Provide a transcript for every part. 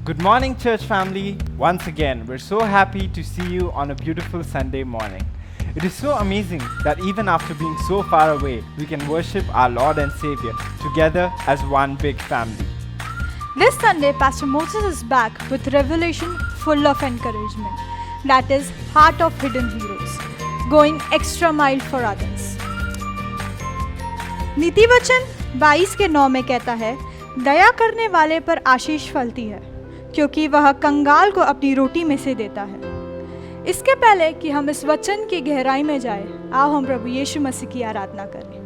Good morning, church family. Once again, we're so happy to see you on a beautiful Sunday morning. It is so amazing that even after being so far away, we can worship our Lord and Savior together as one big family. This Sunday, Pastor Moses is back with revelation full of encouragement. That is, Heart of Hidden Heroes, going extra mile for others. नीति वचन 22 के 9 में कहता है, दया करने वाले पर आशीष फलती है, क्योंकि वह कंगाल को अपनी रोटी में से देता है। इसके पहले कि हम इस वचन की गहराई में जाएं, आओ हम प्रभु यीशु मसीह की आराधना करें।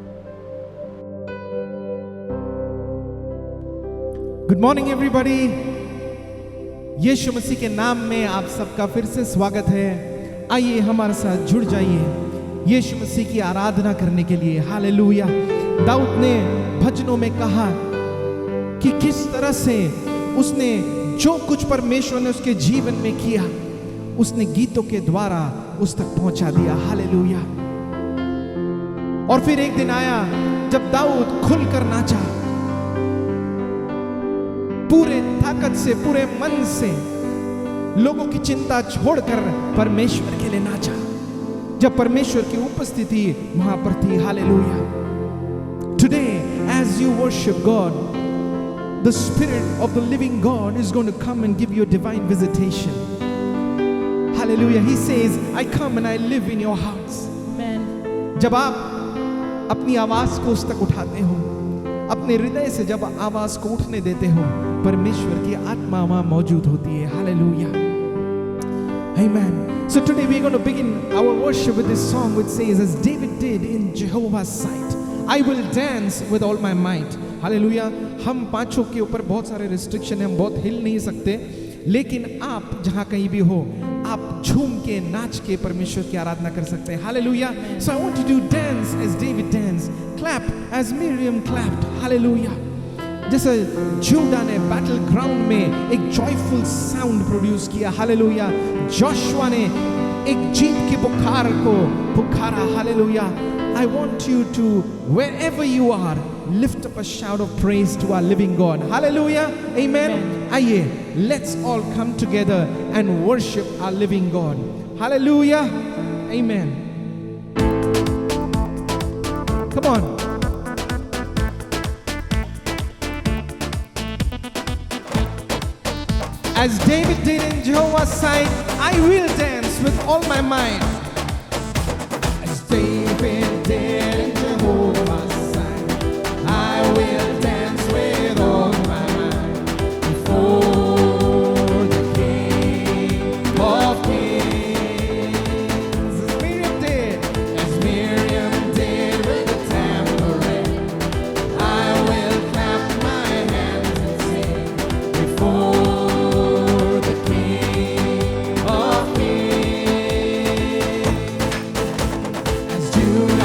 Good morning everybody. यीशु मसीह के नाम में आप सबका फिर से स्वागत है। आइए हमारे साथ जुड़ जाइए यीशु मसीह की आराधना करने के लिए। हालेलुया। दाऊद ने भजनों में कहा कि किस तरह से उसने जो कुछ परमेश्वर ने उसके जीवन में किया, उसने गीतों के द्वारा उस तक पहुंचा दिया। हालेलुया। और फिर एक दिन आया जब दाऊद खुलकर नाचा, पूरे ताकत से, पूरे मन से, लोगों की चिंता छोड़कर परमेश्वर के लिए नाचा, जब परमेश्वर की उपस्थिति वहां पर थी। Hallelujah. Today, as you worship God, the Spirit of the living God is going to come and give you a divine visitation. Hallelujah. He says, I come and I live in your house. Amen. जब आप अपनी आवाज को उस तक उठाते हो, अपने हृदय से जब आवाज को उठने देते हो, परमेश्वर की आत्मा वहां मौजूद होती है। Hallelujah. Amen. So today we're going to begin our worship with this song which says, as David did in Jehovah's sight, I will dance with all my might. Hallelujah. हम पांचों के ऊपर बहुत सारे रिस्ट्रिक्शन है, हम बहुत हिल नहीं सकते, लेकिन आप जहां कहीं भी हो, आप झूम के नाच के परमेश्वर की आराधना कर सकते हैं। Hallelujah. So I want you to dance as David danced, clap as Miriam clapped. Hallelujah. जैसे जूडा ने बैटल ग्राउंड में एक जॉयफुल साउंड प्रोड्यूस किया। हालेलुया। जोशुआ ने एक जीत के पुकार को पुकारा। Hallelujah. I want you to, wherever you are, lift up a shout of praise to our living God. Hallelujah. Amen. Aye, let's all come together and worship our living God. Hallelujah. Amen. Come on. As David did in Jehovah's sight, I will dance with all my might. As David did in Jehovah's sight, I will dance with all my might before the King of Kings. As Miriam did with the tambourine, I will clap my hands and sing before the King of Kings. As Judah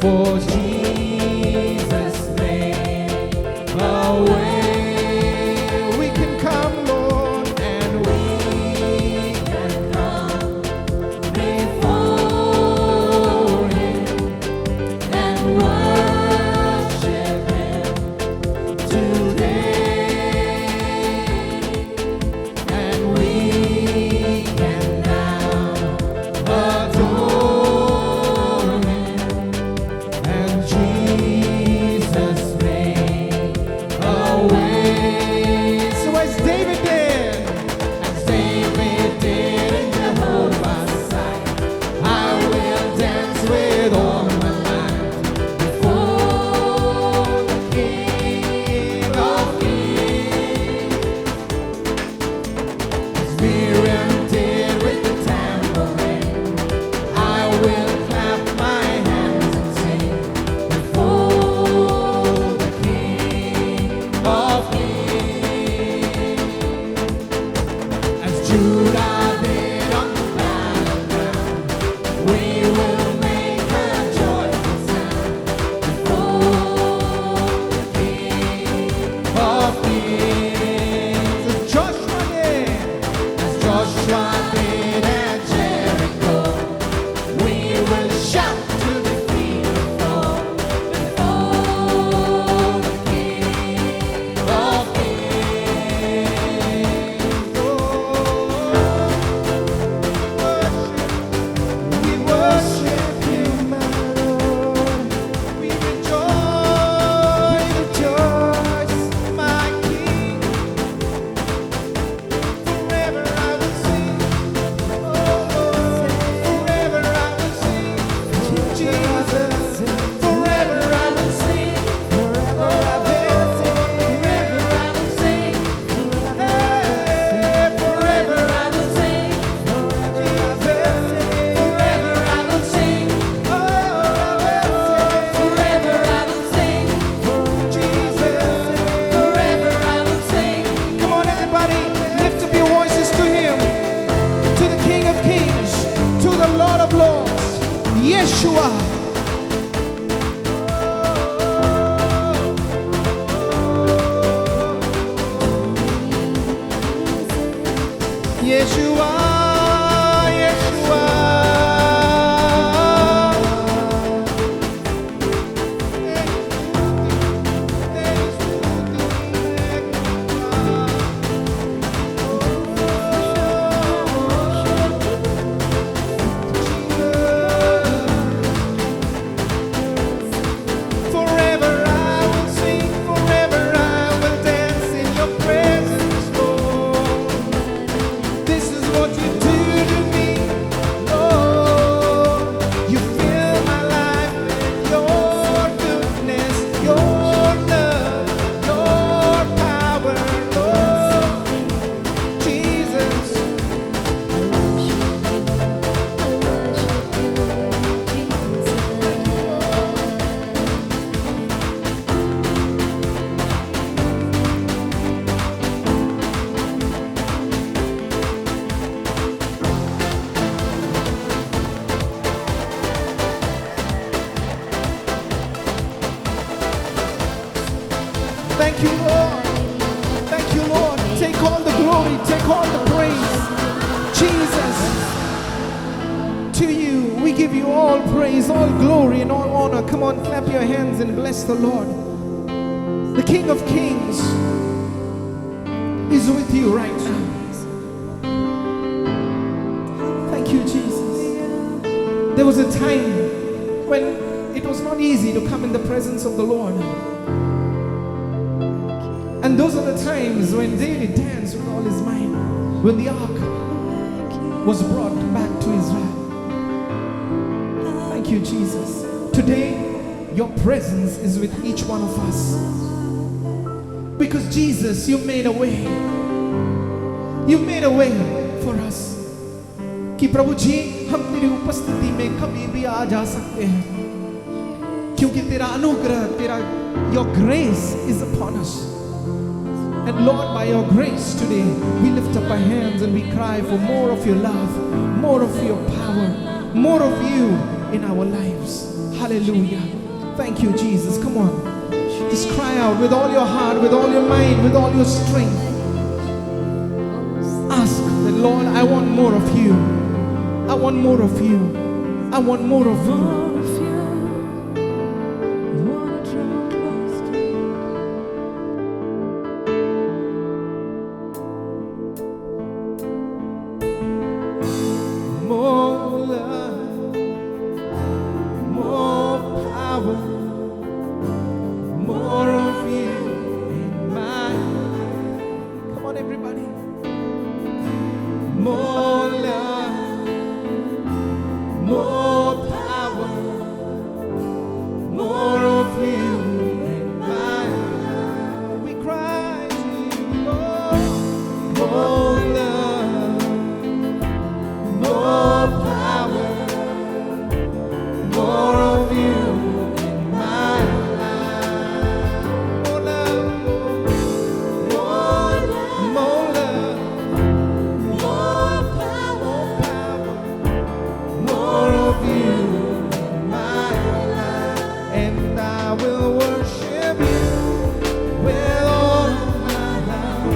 For Jesus made a way. We can come, Lord, and we can come before Him and worship Him today. And we can now adore Him. And Jesus made a way. So as David did in Jehovah's sight, I will dance with all my might before the King of Kings. As Miriam did with the tambourine, I will clap my hands and sing before the King of Kings. As Judah did on the battleground, we will make a joyful sound before the King of Kings. As Joshua did at Jericho, we will shout to defeat the foe before the King of Kings. We worship You, my Lord. We rejoice, my King. Forever I will sing. Forever I will sing. Jesus. Forever I will sing. Forever I will sing. Forever I will sing. Forever I will sing. Forever I will sing. Forever I will sing. Jesus. Forever I will sing. Come on, everybody, lift up your voices to Him, to the King of Kings, to the Lord of Lords, Yeshua. Yeshua, Yeshua. Forever I will sing, forever I will dance in Your presence, Lord. This is what You do to me, Lord. You fill my life with Your goodness, Your love, Your power, Lord. Jesus. Thank You, Lord. Thank You, Lord. Take all the glory, take all the praise. Jesus, to You, we give You all praise, all glory, and all honor. Come on, clap your hands and bless the Lord. The King of Kings is with you right now. Thank You, Jesus. There was a time when it was not easy to come in the presence of the Lord. And those are the times when David danced with all his might, when the ark was brought back to Israel. Thank You, Jesus. Today, Your presence is with each one of us. Because Jesus, You made a way. You made a way for us. कि प्रभु जी हम तेरी उपस्थिति में कभी भी आ जा सकते हैं, क्योंकि तेरा अनुग्रह, तेरा Your grace is upon us. And Lord, by Your grace today, we lift up our hands and we cry for more of Your love, more of Your power, more of You in our lives. Hallelujah. Thank you, Jesus. Come on. Just cry out with all your heart, with all your mind, with all your strength. Ask the Lord, I want more of you. I want more of you. I want more of you. More love, more power, more of you in my life. Come on, everybody. More love, more power, more of you in my life. We cry to you, Lord. More love, more power, more of you in my life. More love, more love, more power, more of you in my life. And I will worship you with all of my life.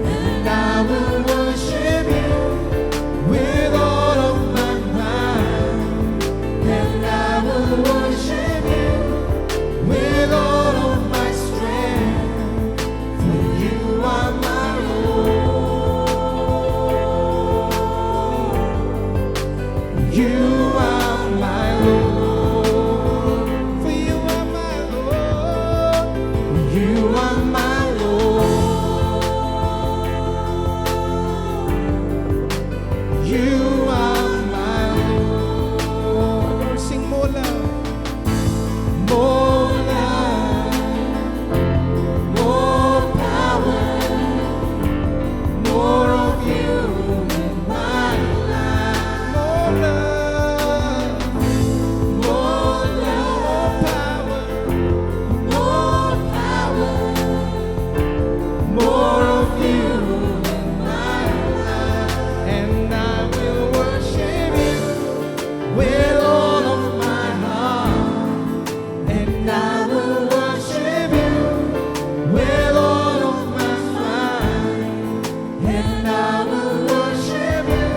And I will worship you with all of my mind, and I will worship you with all of my strength, for you are my Lord. You are my Lord. For you are my Lord. You are my Lord. You are my Lord. Sing more love, more love, more power, more of you in my life. More love, more power, more of you in my life. And I will worship you with all of my heart. And I will worship you with all of my mind. And I will worship you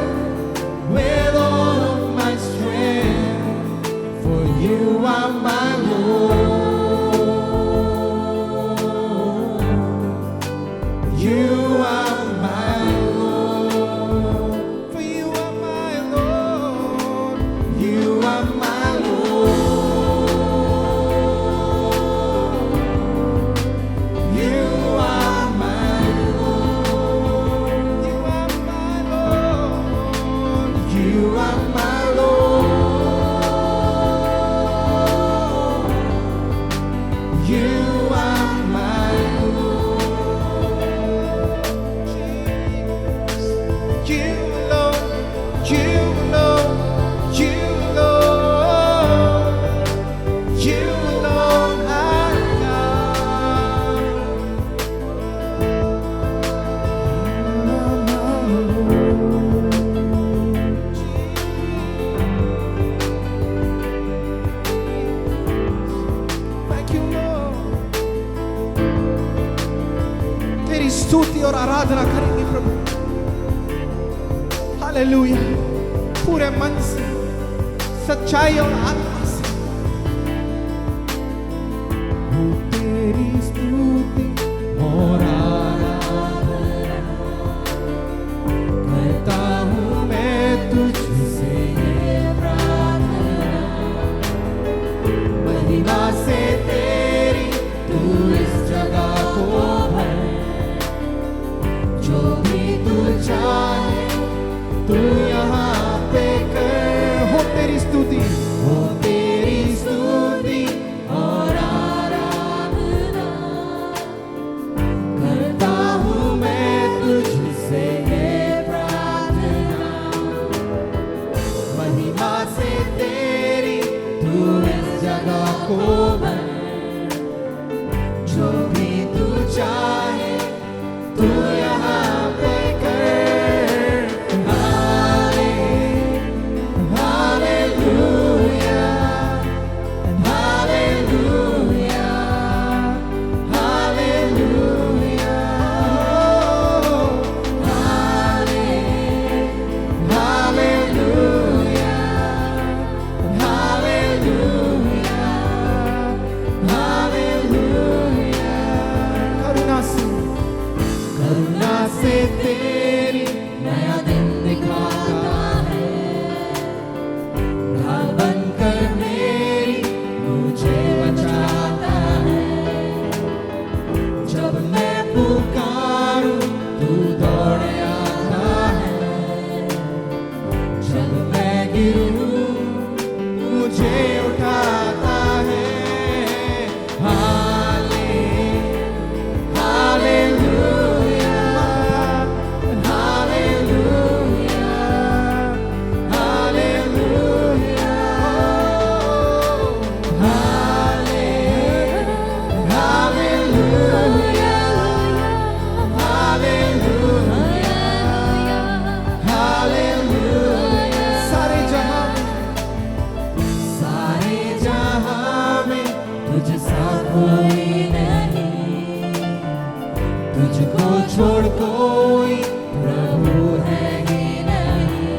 with all of my strength. For you are my Lord. You are my Lord. For you are my Lord. You are my Lord. You are my Lord. You are my Lord. You are my Lord. You are my You know, you know, you know, you know I Thank you, Lord. तेरी स्तुति और आराधना करेंगे प्रभु। Hallelujah, पूरे मन से, सच्चाई और आत्मा से। हो तेरी स्तुति और आराधना करता हूँ मैं तुझसे ये प्रार्थना। महिमा से तेरी तू इस जगह को भर, जो भी तू चाहे तू यहाँ पे कर। हो तेरी स्तुति, हो तेरी स्तुति और आराधना करता हूँ मैं तुझसे ये प्रार्थना। महिमा से तेरी तू इस जगह को भर, जो भी तू चाहे तू यहाँ पे कर। हालेलुया, छोड़ कोई प्रभु है ही नहीं।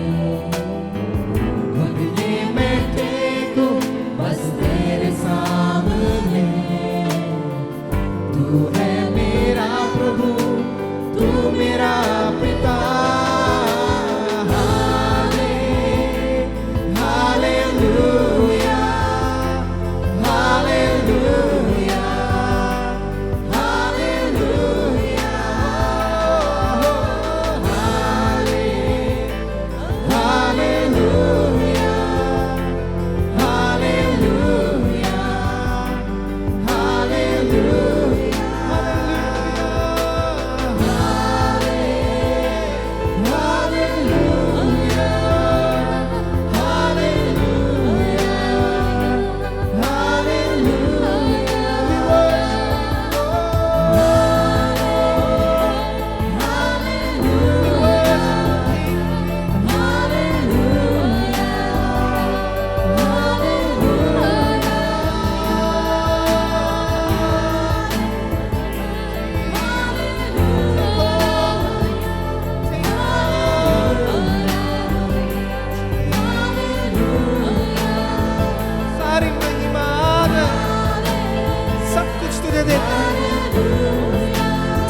घुटने में टेकूं बस तेरे सामने, तू है मेरा प्रभु, तू मेरा पिता।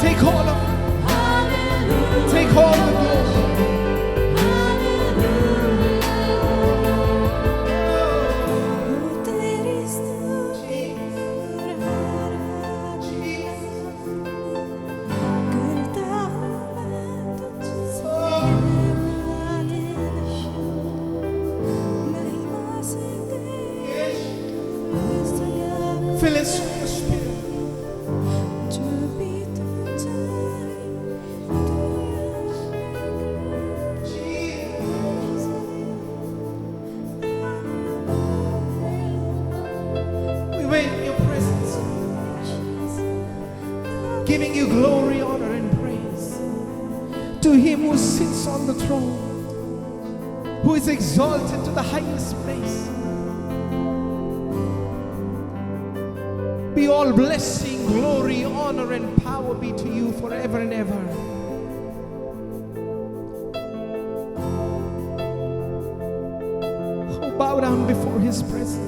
Take hold of it. Take hold of it. Fill us with your spirit. Giving you glory, honor, and praise to Him who sits on the throne, who is exalted to the highest place. Be all blessing, glory, honor, and power be to you forever and ever. Oh, bow down before His presence.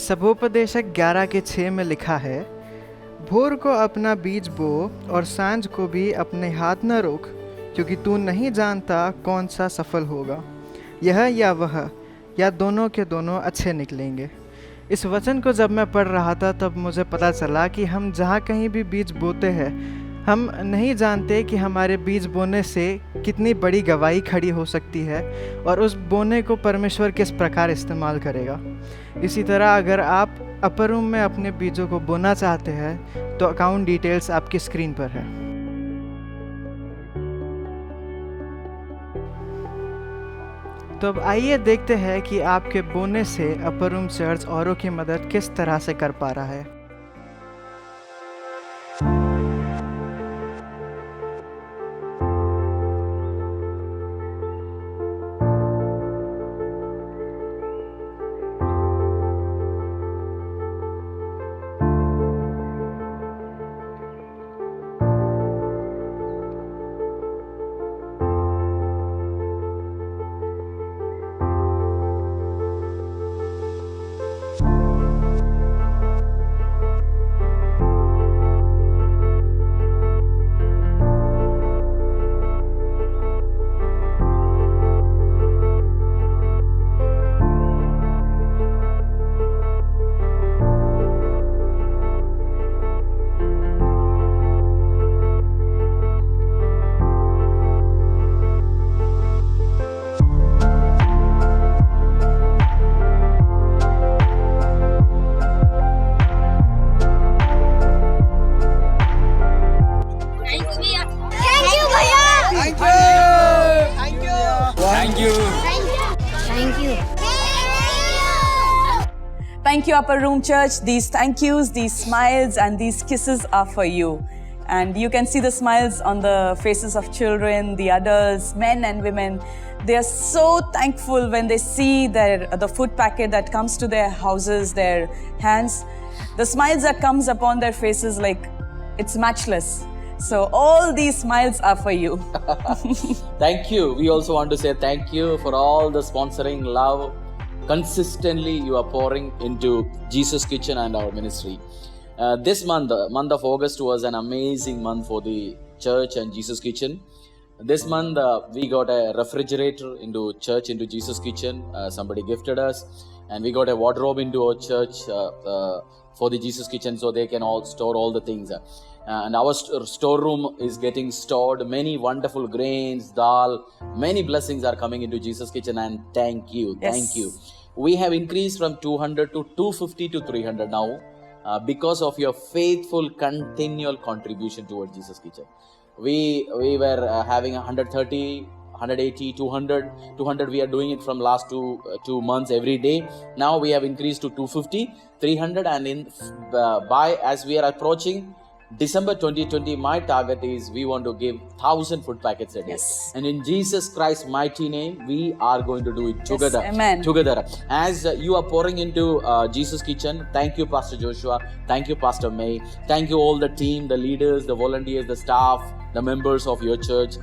सबोपदेशक 11:6 में लिखा है, भोर को अपना बीज बो और सांझ को भी अपने हाथ न रोक, क्योंकि तू नहीं जानता कौन सा सफल होगा, यह या वह या दोनों के दोनों अच्छे निकलेंगे। इस वचन को जब मैं पढ़ रहा था तब मुझे पता चला कि हम जहाँ कहीं भी बीज बोते हैं, हम नहीं जानते कि हमारे बीज बोने से कितनी बड़ी गवाही खड़ी हो सकती है और उस बोने को परमेश्वर किस प्रकार इस्तेमाल करेगा। इसी तरह अगर आप अपर रूम में अपने बीजों को बोना चाहते हैं तो अकाउंट डिटेल्स आपकी स्क्रीन पर है। तो अब आइए देखते हैं कि आपके बोने से अपर रूम चर्च औरों की मदद किस तरह से कर पा रहा है। Thank you, Upper Room Church. These thank yous, these smiles, and these kisses are for you. And you can see the smiles on the faces of children, the adults, men and women. They are so thankful when they see the food packet that comes to their houses, their hands. The smiles that comes upon their faces, like it's matchless. So all these smiles are for you. Thank you. We also want to say thank you for all the sponsoring love. Consistently you are pouring into Jesus Kitchen and our ministry. This month, the month of August, was an amazing month for the church and Jesus Kitchen. This month we got a refrigerator into church, into Jesus Kitchen. Somebody gifted us, and we got a wardrobe into our church for the Jesus Kitchen, so they can all store all the things. and our storeroom is getting stored. Many wonderful grains, dal, many blessings are coming into Jesus Kitchen, and thank you, Yes. thank you. We have increased from 200 to 250 to 300 now because of your faithful continual contribution towards Jesus Kitchen. We were having 130, 180, 200 we are doing it from last two months every day. Now we have increased to 250, 300, and by as we are approaching December 2020, my target is we want to give 1,000 food packets a day. Yes. And in Jesus Christ's mighty name, we are going to do it together. Amen. Together. As you are pouring into Jesus Kitchen, thank you, Pastor Joshua. Thank you, Pastor May. Thank you, all the team, the leaders, the volunteers, the staff, the members of your church.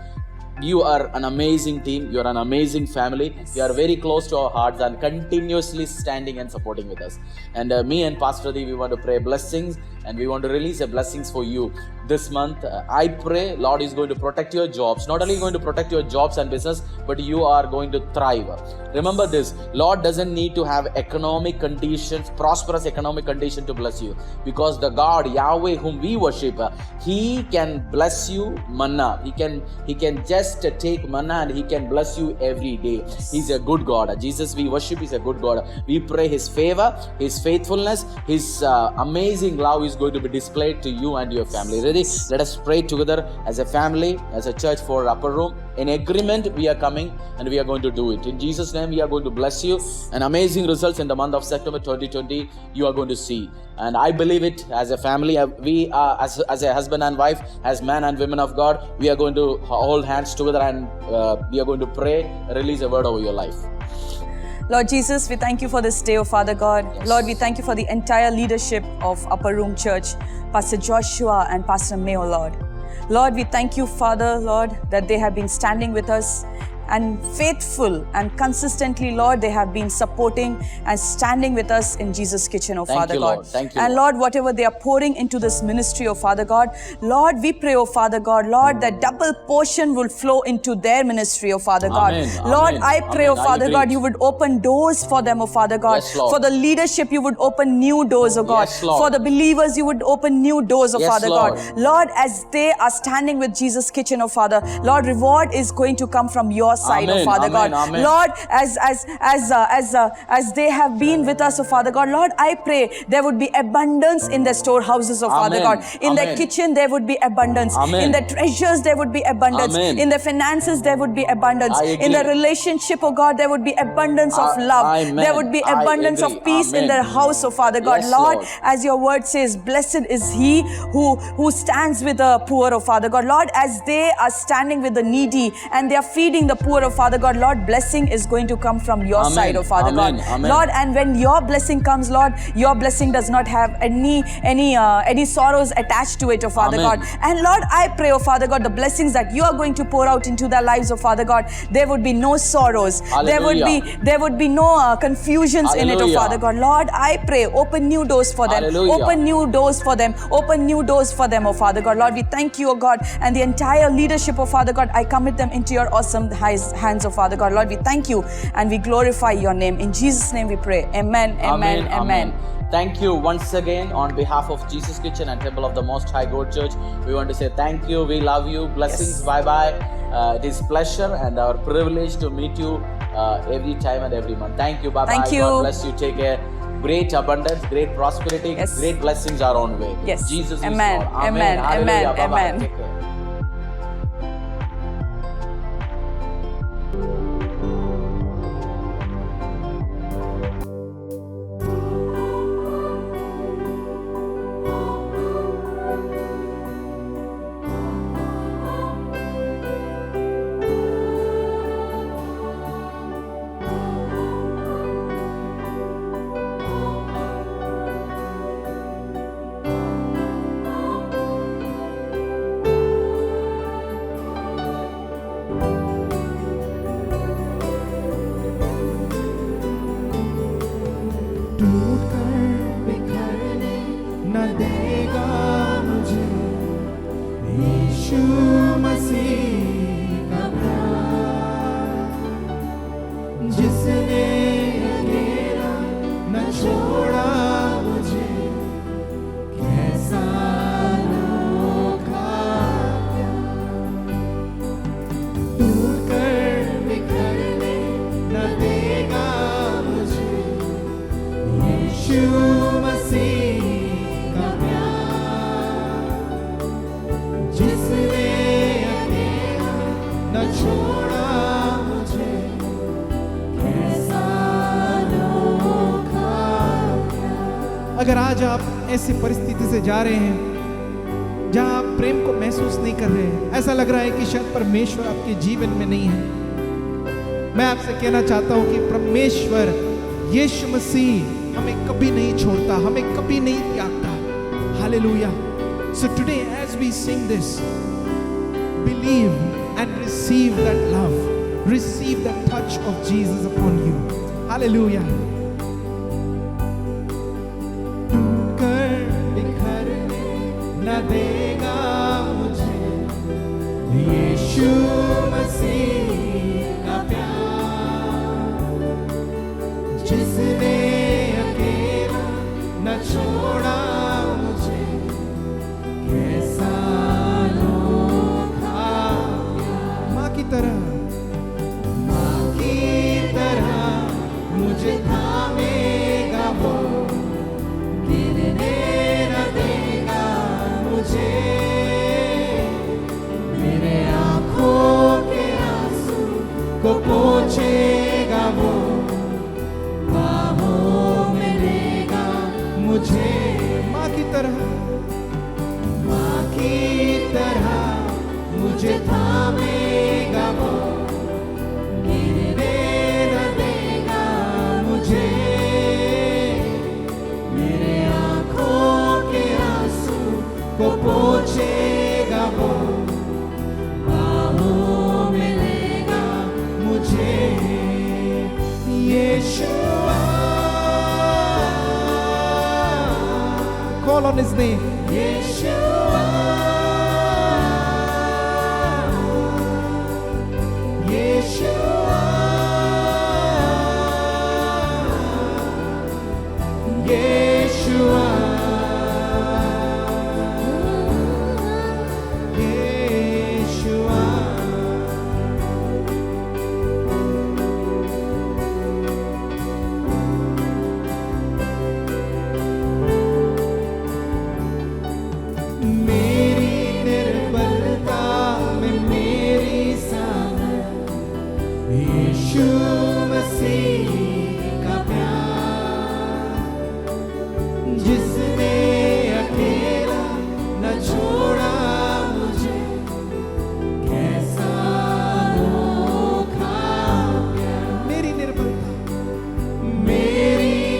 You are an amazing team. You are an amazing family. You are very close to our hearts and continuously standing and supporting with us. And me and Pastor Dee, we want to pray blessings, and we want to release a blessings for you this month. I pray Lord is going to protect your jobs. Not only going to protect your jobs and business, but you are going to thrive. Remember this, Lord doesn't need to have economic conditions, prosperous economic condition to bless you, because the God Yahweh whom we worship, He can bless you manna. He can just take manna and He can bless you every day. He's a good God. Jesus we worship is a good God. We pray His favor, His faithfulness, His amazing love is going to be displayed to you and your family. Ready? Let us pray together as a family, as a church for Upper Room. In agreement, we are coming and we are going to do it. In Jesus' name, we are going to bless you. And amazing results in the month of September 2020, you are going to see. And I believe it as a family. We are, as a husband and wife, as man and women of God, we are going to hold hands together and we are going to pray, release a word over your life. Lord Jesus, we thank you for this day, oh Father God. Yes. Lord, we thank you for the entire leadership of Upper Room Church, Pastor Joshua and Pastor May, oh Lord. Lord, we thank you, Father, Lord, that they have been standing with us and faithful and consistently, Lord, they have been supporting and standing with us in Jesus Kitchen, oh Thank Father you, God. Lord. Thank you, And Lord. Lord, whatever they are pouring into this ministry, oh Father God, Lord, we pray, oh Father God, Lord, that double portion will flow into their ministry, oh Father God. Amen. Lord, Amen. I pray, oh Amen. I Father agree. God, you would open doors for them, oh Father God. Yes, Lord. For the leadership, you would open new doors, oh God. Yes, Lord. For the believers, you would open new doors, oh Yes, Father Lord. God. Lord, as they are standing with Jesus Kitchen, oh Father, Lord, reward is going to come from your side, Amen. oh Father Amen. God. Amen. Lord, as they have been with us, oh Father God, Lord, I pray there would be abundance in their storehouses, oh Father Amen. God. In their Amen. kitchen, there would be abundance. Amen. In their treasures, there would be abundance. Amen. In their finances, there would be abundance. I In their agree. relationship, oh God, there would be abundance of love. Amen. There would be I abundance agree. of peace in Amen. their house, oh Father God. Yes, Lord, Lord. as your word says, blessed is he who stands with the poor, oh Father God. Lord, as they are standing with the needy and they are feeding the poor, oh Father God, Lord, blessing is going to come from your Amen. side, oh Father Amen. God. Amen. Lord, and when your blessing comes, Lord, your blessing does not have any sorrows attached to it, oh Father Amen. God. And Lord, I pray, oh Father God, the blessings that you are going to pour out into their lives, oh Father God, there would be no sorrows. Hallelujah. There would be no confusions in it, oh Hallelujah. Father God. Lord, I pray, open new doors for them. Hallelujah. Open new doors for them. Open new doors for them, oh Father God. Lord, we thank you, oh God, and the entire leadership, oh Father God, I commit them into your awesome hands, oh Father God. Lord, we thank you and we glorify your name. In Jesus' name we pray. Amen, amen, amen. Thank you once again on behalf of Jesus Kitchen and Temple of the Most High God Church. We want to say thank you. We love you. Blessings. Yes. Bye-bye. It is pleasure and our privilege to meet you every time and every month. Thank you. Bye-bye. Thank you. God bless you. Take care. Great abundance, great prosperity, Yes. great blessings are on way. Yes. Jesus is Amen. Lord. Amen. Hallelujah. Amen. Bye-bye. Amen. Take care. न छोड़ा मुझे, कैसा अनोखा प्यार। अगर आज आप ऐसी परिस्थिति से जा रहे हैं जहां आप प्रेम को महसूस नहीं कर रहे हैं, ऐसा लग रहा है कि शायद परमेश्वर आपके जीवन में नहीं है, मैं आपसे कहना चाहता हूं कि परमेश्वर यीशु मसीह हमें कभी नहीं छोड़ता, हमें कभी नहीं त्यागता। Hallelujah. So today as we sing this, believe and receive that love, receive the touch of Jesus upon you. Hallelujah. न देगा मुझे यीशु मसीह का प्यार, जिसने अकेला न छोड़ा मुझे, कैसा अनोखा प्यार। माँ की तरह मुझे थामेगा वो, गिरने न देगा मुझे, मेरे आंखों के आंसू को पोंछेगा वो, बाहों में लेगा मुझे। माँ की तरह मुझे थामेगा वो, गिरने न देगा मुझे, मेरे आंखों के आंसू को पोंछेगा वो, बाहों में लेगा मुझे। यीशुआ, call on his name. Yeshua, Yeshua, Yeshua, Yeshua. मेरी निर्बलता में मेरी सामर्थ, यीशु मसीह का प्यार, जिसने अकेला न छोड़ा मुझे, कैसा अनोखा प्यार। मेरी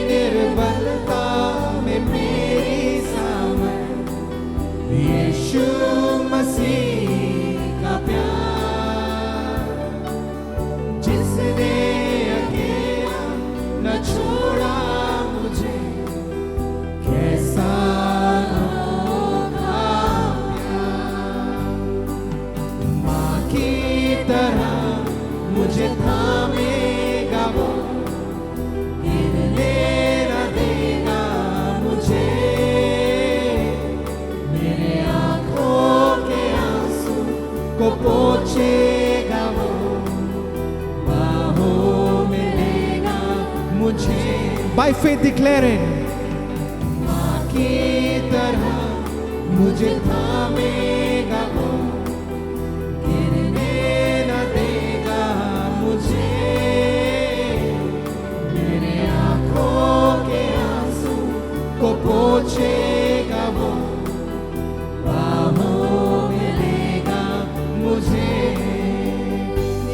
निर्बलता में मेरी सामर्थ, यीशु मसीह का प्यार, जिसने अकेला न छोड़ा मुझे, कैसा अनोखा प्यार। माँ की तरह मुझे थामेगा वो, गिरने न देगा मुझे, मेरे आंखों के आंसू को पोंछेगा वो, बाहों में लेगा मुझे। By faith declaring, माँ की तरह मुझे थामेगा वो, गिरने न देगा मुझे, मेरे आंखों के आंसू को पोंछेगा वो, बाहों में लेगा मुझे।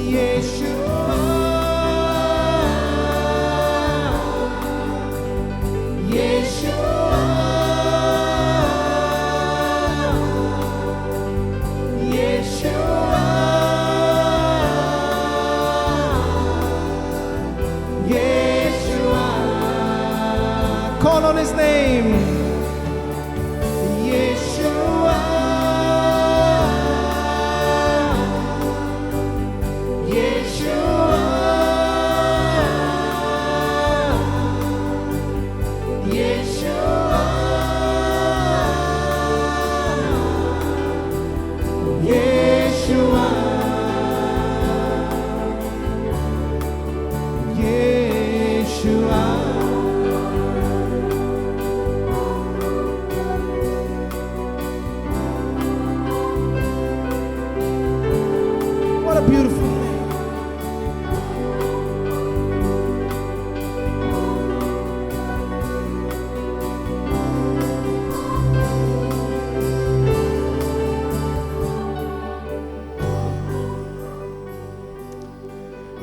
यीशुआ, यीशुआ, What a beautiful name.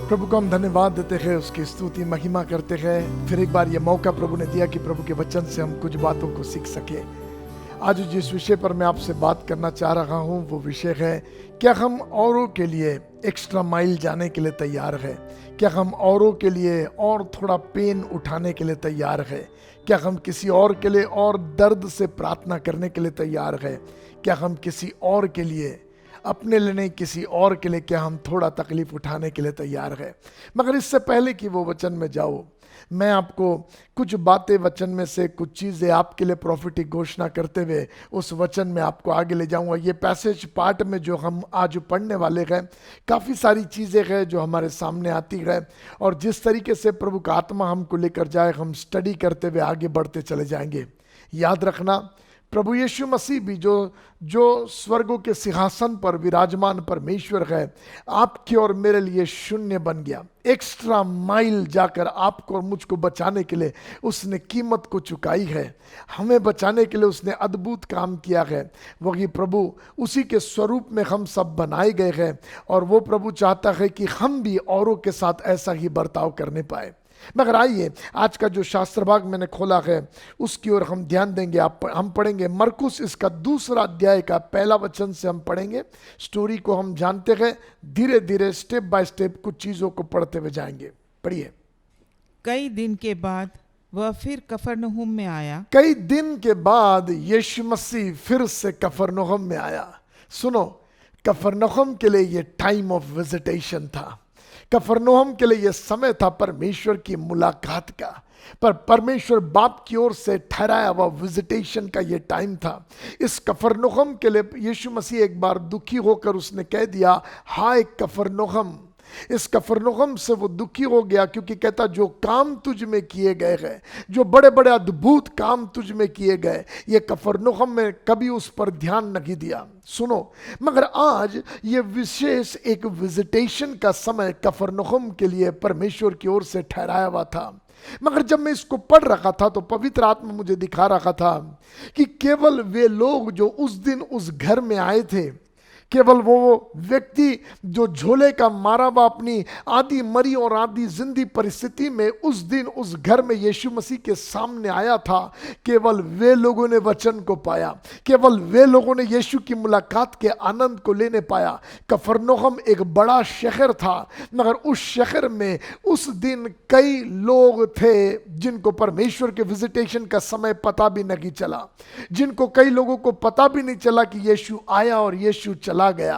प्रभु को हम धन्यवाद देते हैं, उसकी स्तुति महिमा करते हैं। फिर एक बार ये मौका प्रभु ने दिया कि प्रभु के वचन से हम कुछ बातों को सीख सके। आज जिस विषय पर मैं आपसे बात करना चाह रहा हूँ वो विषय है, क्या हम औरों के लिए एक्स्ट्रा माइल जाने के लिए तैयार है? क्या हम औरों के लिए और थोड़ा पेन उठाने के लिए तैयार है? क्या हम किसी और के लिए और दर्द से प्रार्थना करने के लिए तैयार है? क्या हम किसी और के लिए, अपने लिए नहीं किसी और के लिए, क्या हम थोड़ा तकलीफ उठाने के लिए तैयार है? मगर इससे पहले कि वो वचन में जाओ, मैं आपको कुछ बातें वचन में से, कुछ चीज़ें आपके लिए प्रॉफिटिक घोषणा करते हुए उस वचन में आपको आगे ले जाऊंगा। ये पैसेज पार्ट में जो हम आज पढ़ने वाले हैं, काफ़ी सारी चीज़ें हैं जो हमारे सामने आती है, और जिस तरीके से प्रभु का आत्मा हमको लेकर जाए, हम स्टडी करते हुए आगे बढ़ते चले जाएंगे। याद रखना, प्रभु यीशु मसीह भी जो स्वर्गों के सिंहासन पर विराजमान परमेश्वर है, आपके और मेरे लिए शून्य बन गया। एक्स्ट्रा माइल जाकर आपको और मुझको बचाने के लिए उसने कीमत को चुकाई है। हमें बचाने के लिए उसने अद्भुत काम किया है। वही प्रभु, उसी के स्वरूप में हम सब बनाए गए हैं, और वो प्रभु चाहता है कि हम भी औरों के साथ ऐसा ही बर्ताव करने पाए। मगर आइए, आज का जो शास्त्र भाग मैंने खोला है उसकी ओर हम ध्यान देंगे। हम पढ़ेंगे मरकुस, इसका 2 अध्याय का 1 वचन से हम पढ़ेंगे। स्टोरी को हम जानते हैं, धीरे धीरे स्टेप बाय स्टेप कुछ चीज़ों को पढ़ते हुए जाएंगे। पढ़िए। कई दिन के बाद वह फिर कफरनहूम में आया। कई दिन के बाद यीशु मसीह फिर से कफरनहूम में आया। सुनो, कफरनहूम के लिए ये टाइम ऑफ विजिटेशन था। कफरनहूम के लिए यह समय था परमेश्वर की मुलाकात का, पर परमेश्वर बाप की ओर से ठहराया हुआ विजिटेशन का ये टाइम था। इस कफरनहूम के लिए यीशु मसीह एक बार दुखी होकर उसने कह दिया, हाय कफरनहूम। इस कफरनहूम से वो दुखी हो गया, क्योंकि कहता, जो काम तुझ में किए गए हैं, जो बड़े बड़े अद्भुत काम तुझ में किए गए, ये कफरनहूम में कभी उस पर ध्यान नहीं दिया। सुनो, मगर आज ये विशेष एक विजिटेशन का समय कफरनहूम के लिए परमेश्वर की ओर से ठहराया हुआ था। मगर जब मैं इसको पढ़ रहा था तो पवित्र आत्मा मुझे दिखा रहा था कि केवल वे लोग जो उस दिन उस घर में आए थे, केवल वो व्यक्ति जो झोले का मारा हुआ अपनी आधी मरी और आधी जिंदी परिस्थिति में उस दिन उस घर में यीशु मसीह के सामने आया था, केवल वे लोगों ने वचन को पाया, केवल वे लोगों ने यीशु की मुलाकात के आनंद को लेने पाया। कफरनहूम एक बड़ा शहर था, मगर उस शहर में उस दिन कई लोग थे जिनको परमेश्वर के विजिटेशन का समय पता भी नहीं चला, जिनको कई लोगों को पता भी नहीं चला कि यीशु आया और यीशु चला गया।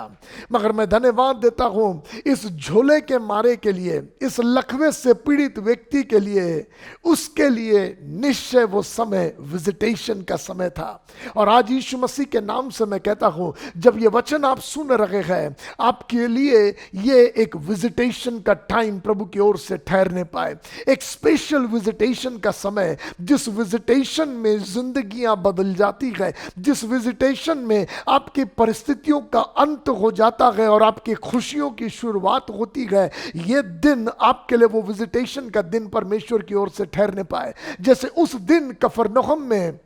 मगर मैं धन्यवाद देता हूं इस झोले के मारे के लिए, इस लकवे से पीड़ित व्यक्ति के लिए, उसके लिए निश्चय वो समय विजिटेशन का समय था। और आज यीशु मसीह के नाम से मैं कहता हूं, जब ये वचन आप सुन रहे हैं, आपके लिए ये एक विजिटेशन का टाइम प्रभु की ओर से ठहरने पाए, एक स्पेशल विजिटेशन का समय, जिस विजिटेशन में जिंदगियां बदल जाती है, जिस विजिटेशन में आपकी परिस्थितियों का अंत हो जाता है और आपकी खुशियों की शुरुआत होती है। ये दिन आपके लिए वो विजिटेशन का दिन परमेश्वर की ओर से ठहरने पाए। जैसे उस दिन कफरनहूम में,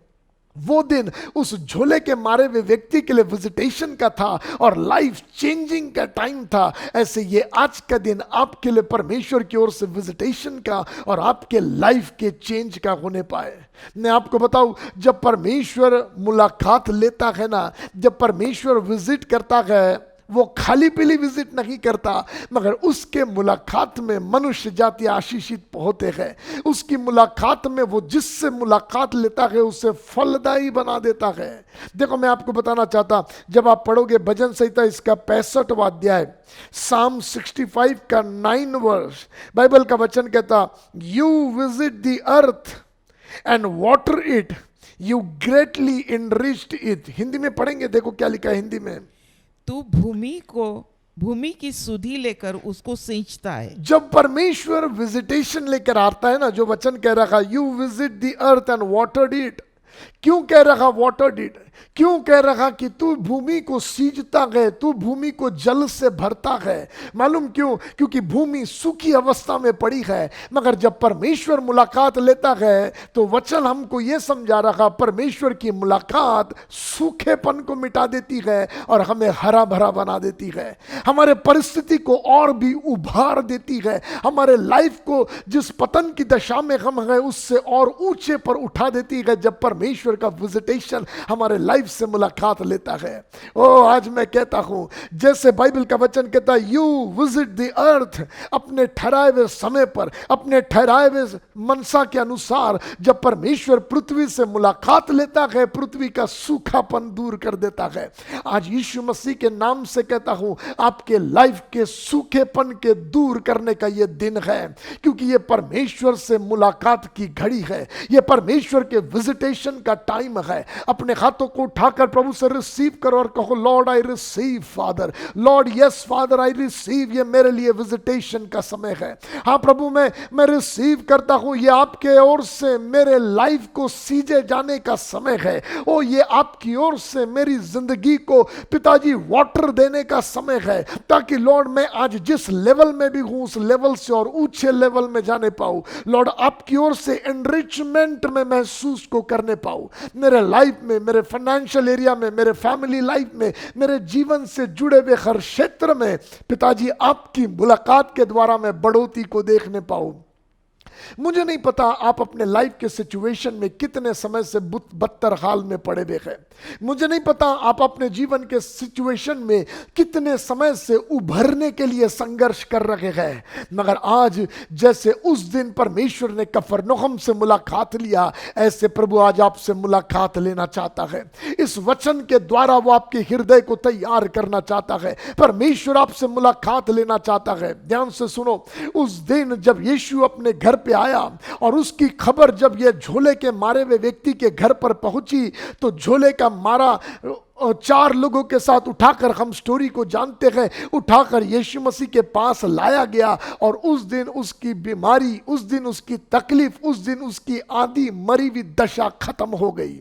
वो दिन उस झोले के मारे हुए व्यक्ति के लिए विजिटेशन का था और लाइफ चेंजिंग का टाइम था, ऐसे ये आज का दिन आपके लिए परमेश्वर की ओर से विजिटेशन का और आपके लाइफ के चेंज का होने पाए। मैं आपको बताऊं, जब परमेश्वर मुलाकात लेता है ना, जब परमेश्वर विजिट करता है, वो खाली पीली विजिट नहीं करता, मगर उसके मुलाकात में मनुष्य जाति आशीषित होते हैं। उसकी मुलाकात में वो जिससे मुलाकात लेता है उसे फलदायी बना देता है। देखो, मैं आपको बताना चाहता, जब आप पढ़ोगे भजन संहिता इसका 65वां अध्याय, साम 65 का 9 वर्ष, बाइबल का वचन कहता, you visit the earth and water it, you greatly enriched it. Hindi में पढ़ेंगे, देखो क्या लिखा है हिंदी में, तू भूमि की सुधि लेकर उसको सींचता है। जब परमेश्वर विजिटेशन लेकर आता है ना, जो वचन कह रहा, you visit the earth and watered it. क्यों कह रहा वाटर्ड इट? क्यों कह रहा कि तू भूमि को सींचता है, तू भूमि को जल से भरता है? मालूम क्यों? क्योंकि भूमि सूखी अवस्था में पड़ी है, मगर जब परमेश्वर मुलाकात लेता है तो वचन हमको यह समझा रहा, परमेश्वर की मुलाकात सूखेपन को मिटा देती है और हमें हरा भरा बना देती है, हमारे परिस्थिति को और भी उभार देती है, हमारे लाइफ को जिस पतन की दशा में हम हैं उससे और ऊंचे पर उठा देती है जब परमेश्वर का विजिटेशन हमारे लाइफ से मुलाकात लेता है। ओ आज मैं कहता हूं, जैसे बाइबल का वचन कहता है, यू विजिट द अर्थ, अपने ठहराए हुए समय पर, अपने ठहराए हुए मनसा के अनुसार जब परमेश्वर पृथ्वी से मुलाकात लेता है, पृथ्वी का सूखापन दूर कर देता है। आज यीशु मसीह के नाम से कहता हूं, आपके लाइफ के सूखेपन के दूर करने का यह दिन है, क्योंकि यह परमेश्वर से मुलाकात की घड़ी है, यह परमेश्वर के विजिटेशन का टाइम है। अपने हाथों को उठाकर प्रभु से रिसीव करो और कहो, Lord I receive father, Lord yes father I receive, ये मेरे लिए विजिटेशन का समय है। हाँ प्रभु, मैं रिसीव करता हूं, ये आपके ओर से मेरे लाइफ को सींचे जाने का समय है। ओ ये आपकी ओर से मेरी जिंदगी को पिताजी वाटर देने का समय है, ताकि लॉर्ड मैं आज जिस लेवल में भी हूं उस लेवल से और ऊंचे लेवल में जाने पाऊं। लॉर्ड आपकी ओर से एनरिचमेंट में महसूस को करने पाऊं, मेरे लाइफ में, मेरे फाइनेंशियल एरिया में, मेरे फैमिली लाइफ में, मेरे जीवन से जुड़े हुए हर क्षेत्र में पिताजी आपकी मुलाकात के द्वारा मैं बढ़ोतरी को देखने पाऊं। मुझे नहीं पता आप अपने लाइफ के सिचुएशन में कितने समय से बदतर हाल में पड़े हुए हैं, मुझे नहीं पता आप अपने जीवन के सिचुएशन में कितने समय से उभरने के लिए संघर्ष कर रहे हैं, मगर आज जैसे उस दिन परमेश्वर ने कफरनहूम से मुलाकात लिया, ऐसे प्रभु आज आपसे मुलाकात लेना चाहता है। इस वचन के द्वारा वो आपके हृदय को तैयार करना चाहता है, परमेश्वर आपसे मुलाकात लेना चाहता है। ध्यान से सुनो, उस दिन जब यीशु अपने घर पे आया और उसकी खबर जब यह झोले के मारे हुए व्यक्ति के घर पर पहुंची, तो झोले का मारा 4 लोगों के साथ उठाकर, हम स्टोरी को जानते हैं, उठाकर यीशु मसीह के पास लाया गया और उस दिन उसकी बीमारी, उस दिन उसकी तकलीफ, उस दिन उसकी आधी मरी हुई दशा खत्म हो गई।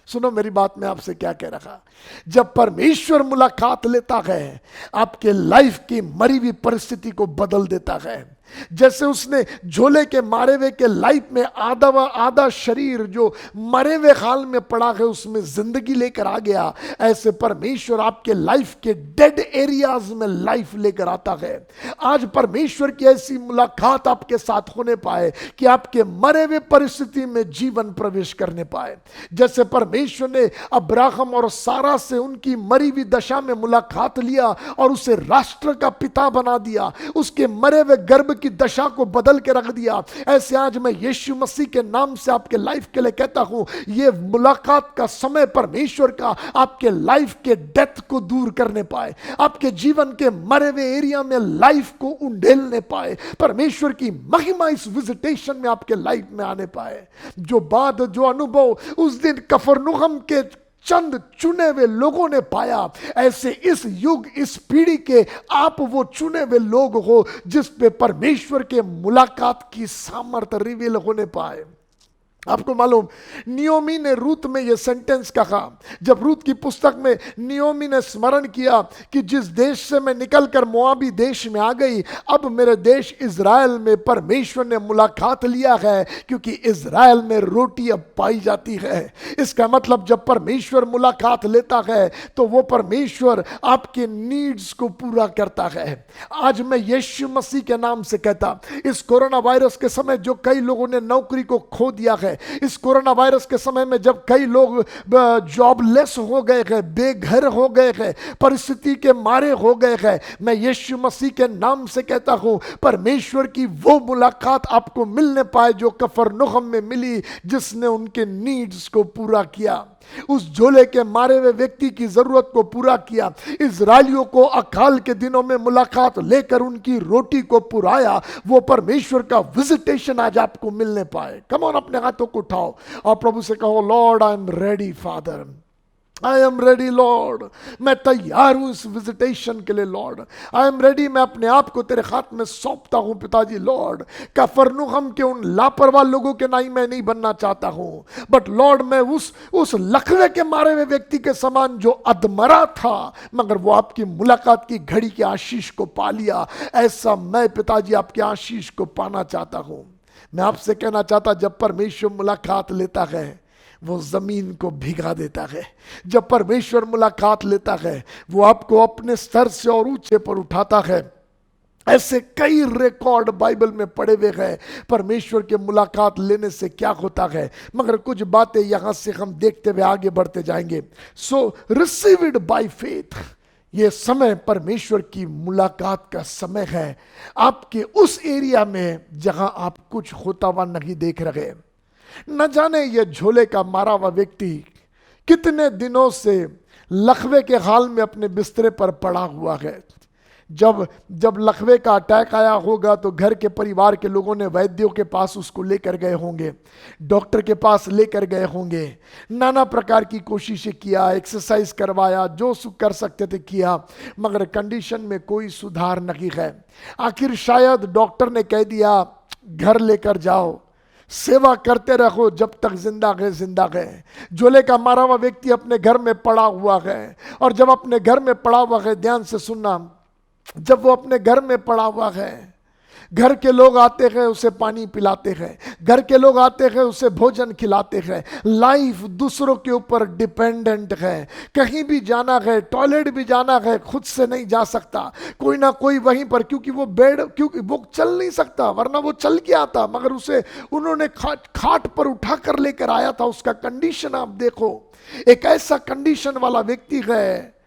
सुनो मेरी बात, मैं आपसे क्या कह रहा, जब परमेश्वर मुलाकात लेता है आपके लाइफ की मरी हुई परिस्थिति को बदल देता है। जैसे उसने झोले के मारे हुए के लाइफ में आधा शरीर जो मरे हुए हाल में पड़ा है उसमें जिंदगी लेकर आ गया, ऐसे परमेश्वर आपके लाइफ के डेड एरियाज में लाइफ लेकर आता है। आज परमेश्वर की ऐसी मुलाकात आपके साथ होने पाए कि आपके मरे हुए परिस्थिति में जीवन प्रवेश करने पाए। जैसे परमेश्वर ने अब्राहम और सारा से उनकी मरी हुई दशा में मुलाकात लिया और उसे राष्ट्र का पिता बना दिया, उसके मरे हुए गर्भ की दशा को बदल के रख दिया, ऐसे आज मैं यीशु मसीह के नाम से आपके लाइफ के लिए कहता हूं, ये मुलाकात का समय परमेश्वर का आपके लाइफ के डेथ को दूर करने पाए, आपके जीवन के मरे हुए एरिया में लाइफ को उंडेलने पाए, परमेश्वर की महिमा इस विजिटेशन में आपके लाइफ में आने पाए। जो बात, जो अनुभव उस दिन कफरनहूम के चंद चुने हुए लोगों ने पाया, ऐसे इस युग, इस पीढ़ी के आप वो चुने हुए लोग हो जिस पे परमेश्वर के मुलाकात की सामर्थ्य रिवील होने पाए। आपको मालूम, नियोमी ने रूत में यह सेंटेंस कहा, जब रूत की पुस्तक में नियोमी ने स्मरण किया कि जिस देश से मैं निकलकर मोआबी देश में आ गई, अब मेरे देश इज़राइल में परमेश्वर ने मुलाकात लिया है, क्योंकि इज़राइल में रोटी अब पाई जाती है। इसका मतलब जब परमेश्वर मुलाकात लेता है तो वो परमेश्वर आपके नीड्स को पूरा करता है। आज मैं यीशु मसीह के नाम से कहता, इस कोरोना वायरस के समय जो कई लोगों ने नौकरी को खो दिया है, इस कोरोना वायरस के समय में जब कई लोग जॉबलेस हो गए हैं, बेघर हो गए हैं, परिस्थिति के मारे हो गए हैं, मैं यीशु मसीह के नाम से कहता हूं, परमेश्वर की वो मुलाकात आपको मिलने पाए जो कफरनहूम में मिली, जिसने उनके नीड्स को पूरा किया, उस झोले के मारे हुए व्यक्ति की जरूरत को पूरा किया। इजरायलियों को अकाल के दिनों में मुलाकात लेकर उनकी रोटी को पुराया। वो परमेश्वर का विजिटेशन आज आपको मिलने पाए। कम ऑन, अपने हाथों को उठाओ और प्रभु से कहो, Lord I am ready father, I am ready Lord, मैं तैयार हूं इस विजिटेशन के लिए लॉर्ड। आई एम रेडी, मैं अपने आप को तेरे हाथ में सौंपता हूं पिताजी लॉर्ड। कफरनहूम के उन लापरवाह लोगों के नाई मैं नहीं बनना चाहता हूं, बट लॉर्ड मैं उस लकवे के मारे हुए व्यक्ति के समान जो अधमरा था, मगर वो आपकी मुलाकात की घड़ी के आशीष को पा लिया, ऐसा मैं पिताजी आपके आशीष को पाना चाहता हूं। मैं आपसे कहना चाहता, जब परमेश्वर मुलाकात लेता है वो जमीन को भिगा देता है। जब परमेश्वर मुलाकात लेता है वो आपको अपने स्तर से और ऊंचे पर उठाता है। ऐसे कई रिकॉर्ड बाइबल में पड़े हुए हैं परमेश्वर के मुलाकात लेने से क्या होता है, मगर कुछ बातें यहां से हम देखते हुए आगे बढ़ते जाएंगे। सो रिसीव इट बाय फेथ। ये समय परमेश्वर की मुलाकात का समय है आपके उस एरिया में जहां आप कुछ होता हुआ नहीं देख रहे। न जाने ये झोले का मारा हुआ व्यक्ति कितने दिनों से लकवे के हाल में अपने बिस्तरे पर पड़ा हुआ है। जब लकवे का अटैक आया होगा तो घर के परिवार के लोगों ने वैद्यों के पास उसको लेकर गए होंगे, डॉक्टर के पास लेकर गए होंगे, नाना प्रकार की कोशिशें किया, एक्सरसाइज करवाया, जो कर सकते थे किया, मगर कंडीशन में कोई सुधार नहीं है। आखिर शायद डॉक्टर ने कह दिया घर लेकर जाओ, सेवा करते रहो जब तक जिंदा है। झोले का मारा हुआ व्यक्ति अपने घर में पड़ा हुआ है, और जब अपने घर में पड़ा हुआ है, ध्यान से सुनना, जब वो अपने घर में पड़ा हुआ है, घर के लोग आते हैं उसे पानी पिलाते हैं, घर के लोग आते हैं उसे भोजन खिलाते हैं। लाइफ दूसरों के ऊपर डिपेंडेंट है। कहीं भी जाना है, टॉयलेट भी जाना है, खुद से नहीं जा सकता, कोई ना कोई वहीं पर, क्योंकि वो चल नहीं सकता, वरना वो चल के आता, मगर उसे उन्होंने खाट पर उठा कर लेकर आया था। उसका कंडीशन आप देखो, एक ऐसा कंडीशन वाला व्यक्ति है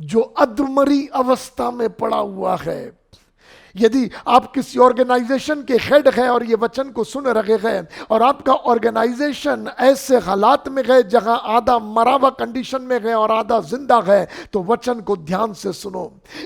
जो अधमरी अवस्था में पड़ा हुआ है। यदि आप किसी ऑर्गेनाइजेशन के हेड हैं और ये वचन को सुन रहे हैं, और आपका ऑर्गेनाइजेशन ऐसे हालात में है जहां आधा मरा हुआ कंडीशन में है और आधा जिंदा है, तो वचन को ध्यान से सुनो।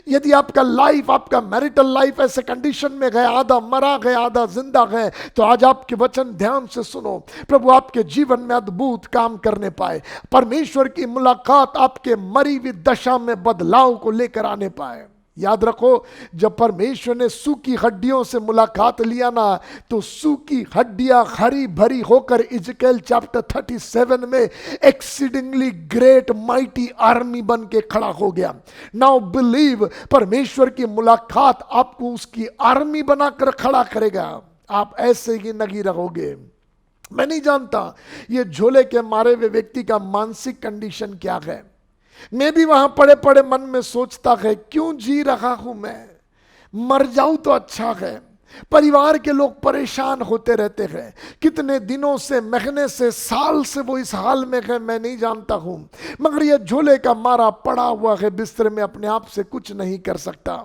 यदि आपका लाइफ, आपका मैरिटल लाइफ ऐसे कंडीशन में है, आधा मरा है आधा जिंदा है, तो आज आपके वचन ध्यान से सुनो। प्रभु आपके जीवन में अद्भुत काम करने पाए, परमेश्वर की मुलाकात आपके मरी हुई दशा में बदलाव को लेकर आने पाए। याद रखो, जब परमेश्वर ने सूखी हड्डियों से मुलाकात लिया ना, तो सूखी हड्डियां हरी भरी होकर इजकेल चैप्टर 37 में एक्सीडिंगली ग्रेट माइटी आर्मी बन के खड़ा हो गया। नाउ बिलीव, परमेश्वर की मुलाकात आपको उसकी आर्मी बनाकर खड़ा करेगा। आप ऐसे ही नहीं रहोगे। मैं नहीं जानता ये झोले के मारे हुए व्यक्ति का मानसिक कंडीशन क्या है। मैं भी वहां पड़े पड़े मन में सोचता है, क्यों जी रहा हूं मैं, मर जाऊं तो अच्छा है। परिवार के लोग परेशान होते रहते हैं, कितने दिनों से, महीने से, साल से वो इस हाल में है, मैं नहीं जानता हूं, मगर ये झोले का मारा पड़ा हुआ है बिस्तर में, अपने आप से कुछ नहीं कर सकता।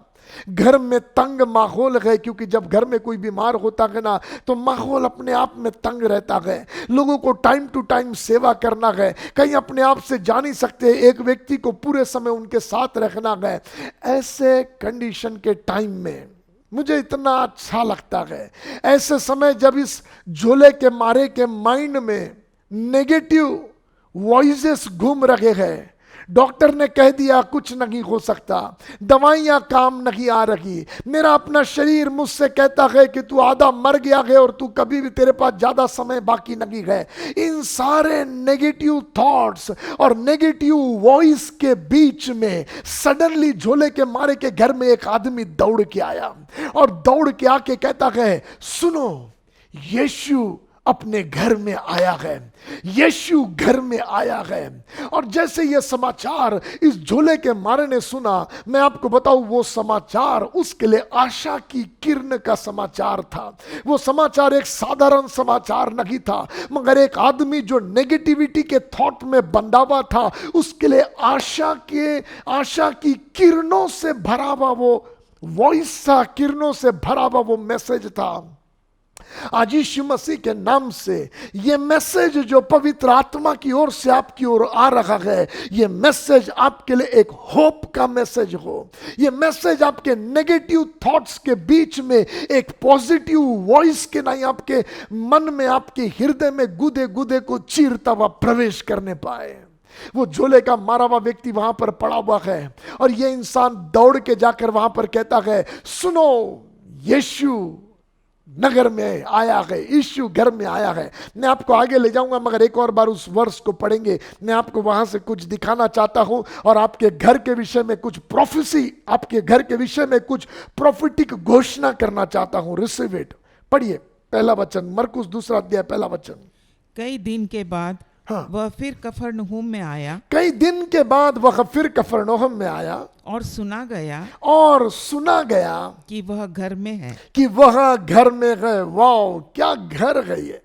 घर में तंग माहौल है, क्योंकि जब घर में कोई बीमार होता है ना, तो माहौल अपने आप में तंग रहता है। लोगों को टाइम टू टाइम सेवा करना है, कहीं अपने आप से जा नहीं सकते, एक व्यक्ति को पूरे समय उनके साथ रखना है। ऐसे कंडीशन के टाइम में मुझे इतना अच्छा लगता है, ऐसे समय जब इस झोले के मारे के माइंड में नेगेटिव वॉइसेस घूम रहे हैं, डॉक्टर ने कह दिया कुछ नहीं हो सकता, दवाइयां काम नहीं आ रही, मेरा अपना शरीर मुझसे कहता है कि तू आधा मर गया है और तू कभी भी, तेरे पास ज्यादा समय बाकी नहीं है। इन सारे नेगेटिव थॉट्स और नेगेटिव वॉइस के बीच में सडनली झोले के मारे के घर में एक आदमी दौड़ के आया, और दौड़ के आके कहता है, सुनो, यीशु अपने घर में आया है, यीशु घर में आया है। और जैसे ये समाचार इस झोले के मारे ने सुना, मैं आपको बताऊं, वो समाचार उसके लिए आशा की किरण का समाचार था। वो समाचार एक साधारण समाचार नहीं था, मगर एक आदमी जो नेगेटिविटी के थॉट में बंधा हुआ था, उसके लिए आशा की किरणों से भरा हुआ वो वॉइस था, किरणों से भरा हुआ वो मैसेज था। आज यीशु मसीह के नाम से ये मैसेज जो पवित्र आत्मा की ओर से आपकी ओर आ रहा है, ये मैसेज आपके लिए एक होप का मैसेज हो। ये मैसेज आपके नेगेटिव थॉट्स के बीच में एक पॉजिटिव वॉइस के नहीं, आपके मन में, आपके हृदय में गुदे गुदे को चीरता हुआ प्रवेश करने पाए। वो झोले का मारा हुआ व्यक्ति वहां पर पड़ा हुआ है और ये इंसान दौड़ के जाकर वहां पर कहता है, सुनो, यीशु नगर में आया है, यीशु घर में आया है। मैं आपको आगे ले जाऊंगा, मगर एक और बार उस वर्ष को पढ़ेंगे। मैं आपको वहां से कुछ दिखाना चाहता हूं और आपके घर के विषय में कुछ प्रोफेसी, आपके घर के विषय में कुछ प्रोफेटिक घोषणा करना चाहता हूं। Receive it. पढ़िए पहला वचन, मरकुस 2 अध्याय पहला वचन। कई दिन के बाद हाँ। वह फिर कफरनहूम में आया कई दिन के बाद वह फिर कफरनहूम में आया और सुना गया कि वह घर में है। कि वह घर में है। वाओ, क्या घर है ये,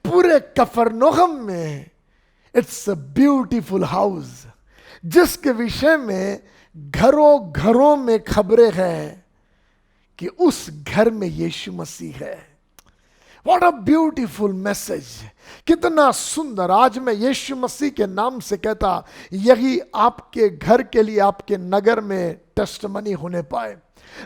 पूरे कफरनहूम में। इट्स अ ब्यूटीफुल हाउस, जिसके विषय में घरों घरों में खबरें हैं कि उस घर में यीशु मसीह है। व्हाट अ ब्यूटीफुल मैसेज, कितना सुंदर। आज मैं यीशु मसीह के नाम से कहता, यही आपके घर के लिए, आपके नगर में टेस्टमनी होने पाए,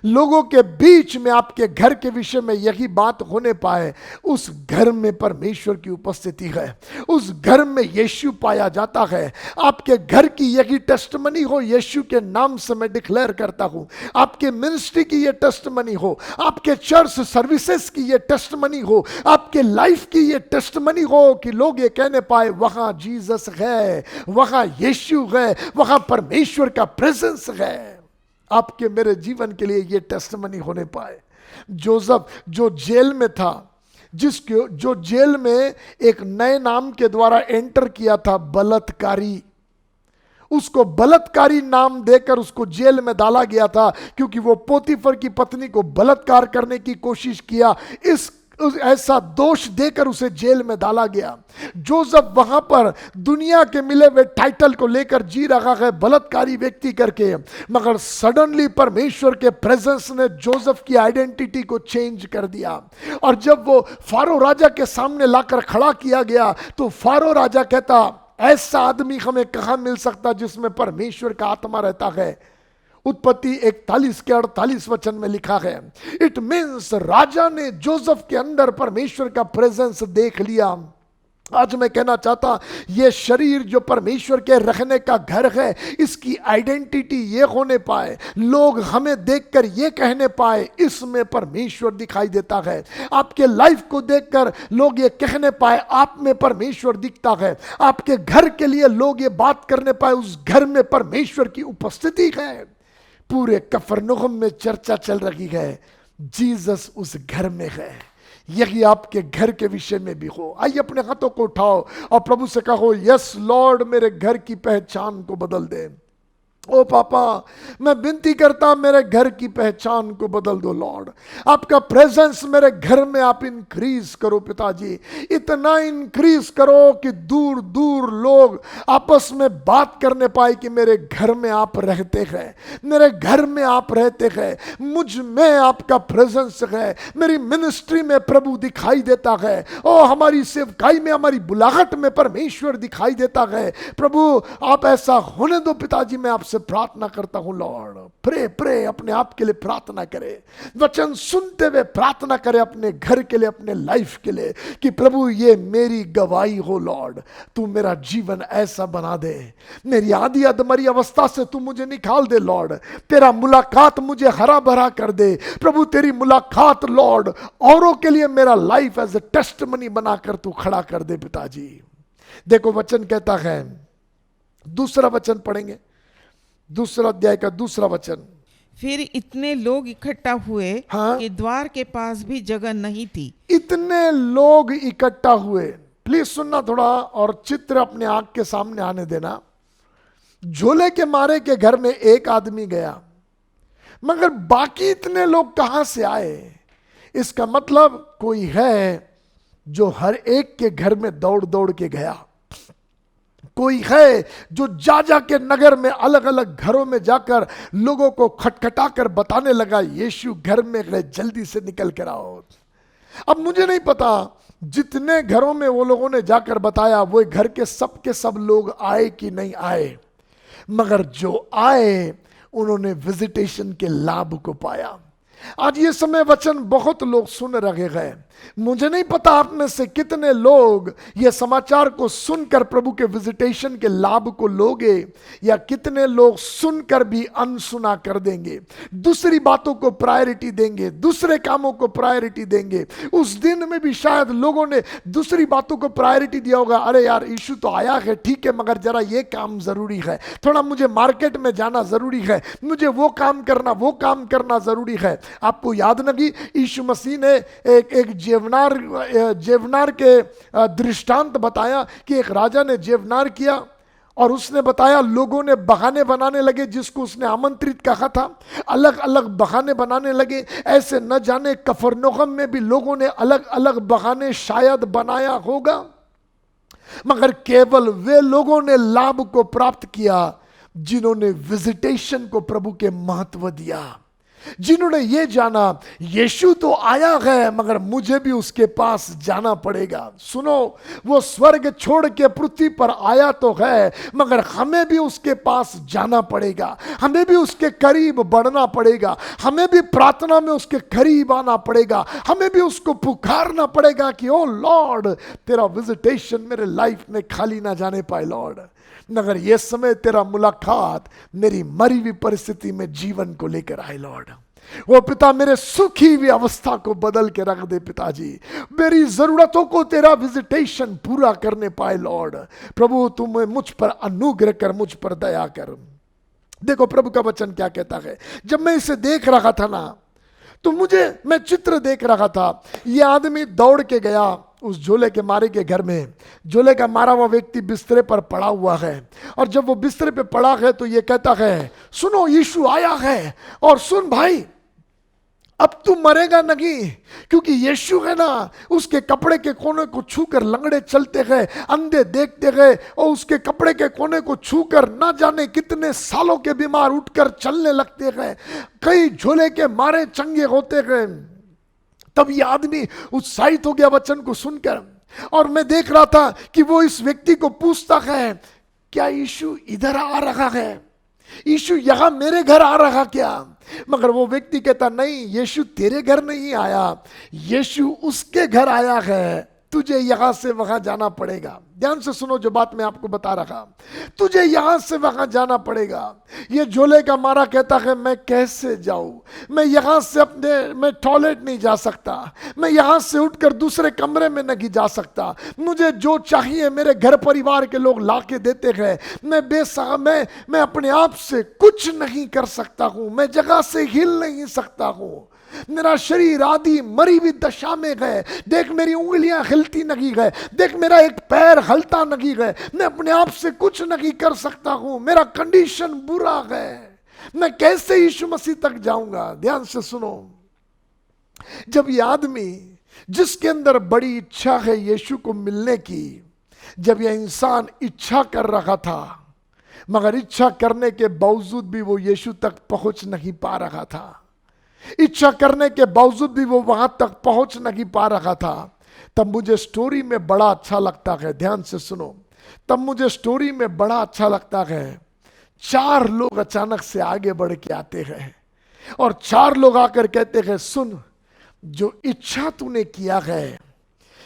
लोगों के बीच में आपके घर के विषय में यही बात होने पाए। उस घर में परमेश्वर की उपस्थिति है, उस घर में यीशु पाया जाता है। आपके घर की यही टेस्टमनी हो, यीशु के नाम से मैं डिक्लेयर करता हूं। आपके मिनिस्ट्री की ये टेस्टमनी हो, आपके चर्च सर्विसेज की ये टेस्टमनी हो, आपके लाइफ की ये टेस्टमनी हो कि लोग ये कहने पाए, वहां जीसस है, वहां यीशु है, वहां परमेश्वर का प्रेजेंस है। आपके मेरे जीवन के लिए ये टेस्टमनी होने पाए। जोसेफ जो जेल में था, जो जेल में एक नए नाम के द्वारा एंटर किया था, बलात्कारी, उसको बलात्कारी नाम देकर उसको जेल में डाला गया था, क्योंकि वो पोतीफर की पत्नी को बलात्कार करने की कोशिश किया। ऐसा दोष देकर उसे जेल में डाला गया। जोसेफ वहां पर दुनिया के मिले हुए टाइटल को लेकर जी रहा है, बलात्कारी व्यक्ति करके, मगर सडनली परमेश्वर के प्रेजेंस ने जोसेफ की आइडेंटिटी को चेंज कर दिया। और जब वो फारो राजा के सामने लाकर खड़ा किया गया, तो फारो राजा कहता, ऐसा आदमी हमें कहां मिल सकता जिसमें परमेश्वर का आत्मा रहता है। उत्पत्ति 41 के 48 वचन में लिखा है, इट मीन्स राजा ने जोसेफ के अंदर परमेश्वर का प्रेजेंस देख लिया। आज मैं कहना चाहता, ये शरीर जो परमेश्वर के रहने का घर है, इसकी आइडेंटिटी ये होने पाए, लोग हमें देखकर ये कहने पाए, इसमें परमेश्वर दिखाई देता है। आपके लाइफ को देखकर लोग ये कहने पाए, आप में परमेश्वर दिखता है। आपके घर के लिए लोग ये बात करने पाए, उस घर में परमेश्वर की उपस्थिति है। पूरे कफरनहूम में चर्चा चल रही है, जीसस उस घर में है। यही आपके घर के विषय में भी हो। आइए अपने हाथों को उठाओ और प्रभु से कहो, यस लॉर्ड, मेरे घर की पहचान को बदल दे। ओ पापा, मैं विनती करता, मेरे घर की पहचान को बदल दो लॉर्ड। आपका प्रेजेंस मेरे घर में आप इंक्रीज करो पिताजी, इतना इंक्रीज करो कि दूर दूर लोग आपस में बात करने पाए कि मेरे घर में आप रहते हैं, मेरे घर में आप रहते हैं, मुझ में आपका प्रेजेंस है, मेरी मिनिस्ट्री में प्रभु दिखाई देता है। ओ हमारी सेवकाई में, हमारी बुलाहट में परमेश्वर दिखाई देता है। प्रभु आप ऐसा होने दो पिताजी। मैं आपसे प्रार्थना करता हूं लॉर्ड। प्रे अपने आप के लिए प्रार्थना करे, वचन सुनते हुए प्रार्थना करे अपने घर के लिए, अपने लाइफ के लिए, कि प्रभु ये मेरी गवाही हो लॉर्ड। तू मेरा जीवन ऐसा बना दे, मेरी आधी अधमरी अवस्था से तू मुझे निकाल दे लॉर्ड। तेरा मुलाकात मुझे हरा भरा कर दे प्रभु। तेरी मुलाकात लॉर्ड औरों के लिए मेरा लाइफ एज ए टेस्टमनी बनाकर तू खड़ा कर दे पिताजी। देखो वचन कहता है, दूसरा वचन पढ़ेंगे, 2 अध्याय का 2 वचन। फिर इतने लोग इकट्ठा हुए हाँ? कि द्वार के पास भी जगह नहीं थी। इतने लोग इकट्ठा हुए। प्लीज सुनना थोड़ा और चित्र अपने आंख के सामने आने देना। झोले के मारे के घर में एक आदमी गया, मगर बाकी इतने लोग कहां से आए? इसका मतलब कोई है जो हर एक के घर में दौड़ दौड़ के गया। कोई है जो जा के नगर में अलग अलग घरों में जाकर लोगों को खटखटाकर बताने लगा, यीशु घर में है, जल्दी से निकल कर आओ। अब मुझे नहीं पता जितने घरों में वो लोगों ने जाकर बताया, वो घर के सब लोग आए कि नहीं आए, मगर जो आए उन्होंने विजिटेशन के लाभ को पाया। आज ये समय वचन बहुत लोग सुन रहे हैं। मुझे नहीं पता आप में से कितने लोग ये समाचार को सुनकर प्रभु के विजिटेशन के लाभ को लोगे, या कितने लोग सुनकर भी अनसुना कर देंगे, दूसरी बातों को प्रायोरिटी देंगे, दूसरे कामों को प्रायोरिटी देंगे। उस दिन में भी शायद लोगों ने दूसरी बातों को प्रायोरिटी दिया होगा। अरे यार यीशु तो आया है, ठीक है, मगर जरा ये काम जरूरी है, थोड़ा मुझे मार्केट में जाना जरूरी है, मुझे वो काम करना जरूरी है। आपको याद नहीं, यीशु मसीह ने एक जेवनार के दृष्टांत बताया कि एक राजा ने जेवनार किया और उसने बताया लोगों ने बहाने बनाने लगे, जिसको उसने आमंत्रित कहा था अलग अलग बहाने बनाने लगे। ऐसे न जाने कफरनहूम में भी लोगों ने अलग अलग बहाने शायद बनाया होगा, मगर केवल वे लोगों ने लाभ को प्राप्त किया जिन्होंने विजिटेशन को प्रभु के महत्व दिया, जिन्होंने ये जाना यीशु तो आया है मगर मुझे भी उसके पास जाना पड़ेगा। सुनो, वो स्वर्ग छोड़ के पृथ्वी पर आया तो है, मगर हमें भी उसके पास जाना पड़ेगा, हमें भी उसके करीब बढ़ना पड़ेगा, हमें भी प्रार्थना में उसके करीब आना पड़ेगा, हमें भी उसको पुकारना पड़ेगा कि ओ लॉर्ड तेरा विजिटेशन मेरे लाइफ में खाली ना जाने पाए लॉर्ड, मगर ये समय तेरा मुलाकात मेरी मरी हुई परिस्थिति में जीवन को लेकर आए लॉर्ड। वो पिता मेरे सुखी हुई अवस्था को बदल के रख दे पिताजी, मेरी जरूरतों को तेरा विजिटेशन पूरा करने पाए लॉर्ड। प्रभु तुम मुझ पर अनुग्रह कर, मुझ पर दया कर। देखो प्रभु का वचन क्या कहता है। जब मैं इसे देख रहा था ना, तो मैं चित्र देख रहा था, ये आदमी दौड़ के गया उस झोले के मारे के घर में। झोले का मारा हुआ व्यक्ति बिस्तरे पर पड़ा हुआ है, और जब वो बिस्तरे पे पड़ा है तो ये कहता है सुनो यीशु आया है, और सुन भाई अब तू मरेगा नहीं, क्योंकि यीशु है ना, उसके कपड़े के कोने को छूकर लंगड़े चलते गए, अंधे देखते गए, और उसके कपड़े के कोने को छूकर ना जाने कितने सालों के बीमार उठकर चलने लगते गए, कई झोले के मारे चंगे होते गए। तब ये आदमी उत्साहित हो गया वचन को सुनकर, और मैं देख रहा था कि वो इस व्यक्ति को पूछता है क्या यीशु इधर आ रहा है, यीशु यहां मेरे घर आ रहा क्या? मगर वो व्यक्ति कहता नहीं, यीशु तेरे घर नहीं आया, यीशु उसके घर आया है, तुझे यहां से वहां जाना पड़ेगा। ध्यान से सुनो जो बात मैं आपको बता रहा, तुझे यहां से वहां जाना पड़ेगा। ये झोले का मारा कहता है मैं कैसे जाऊं, मैं यहां से मैं टॉयलेट नहीं जा सकता, मैं यहां से उठकर दूसरे कमरे में नहीं जा सकता, मुझे जो चाहिए मेरे घर परिवार के लोग ला के देते हैं, मैं अपने आप से कुछ नहीं कर सकता हूं, मैं जगह से हिल नहीं सकता हूं, मेरा शरीर आदि मरी हुई दशा में है, देख मेरी उंगलियां हिलती नहीं है, देख मेरा एक पैर हलता नहीं है, मैं अपने आप से कुछ नहीं कर सकता हूं, मेरा कंडीशन बुरा है, मैं कैसे यीशु मसीह तक जाऊंगा। ध्यान से सुनो, जब ये आदमी जिसके अंदर बड़ी इच्छा है यीशु को मिलने की, जब यह इंसान इच्छा कर रहा था, मगर इच्छा करने के बावजूद भी वो यीशु तक पहुंच नहीं पा रहा था, इच्छा करने के बावजूद भी वो वहां तक पहुंच नहीं पा रहा था, तब मुझे स्टोरी में बड़ा अच्छा लगता है। ध्यान से सुनो, तब मुझे स्टोरी में बड़ा अच्छा लगता है, 4 लोग अचानक से आगे बढ़ के आते हैं, और 4 लोग आकर कहते हैं सुन, जो इच्छा तूने किया है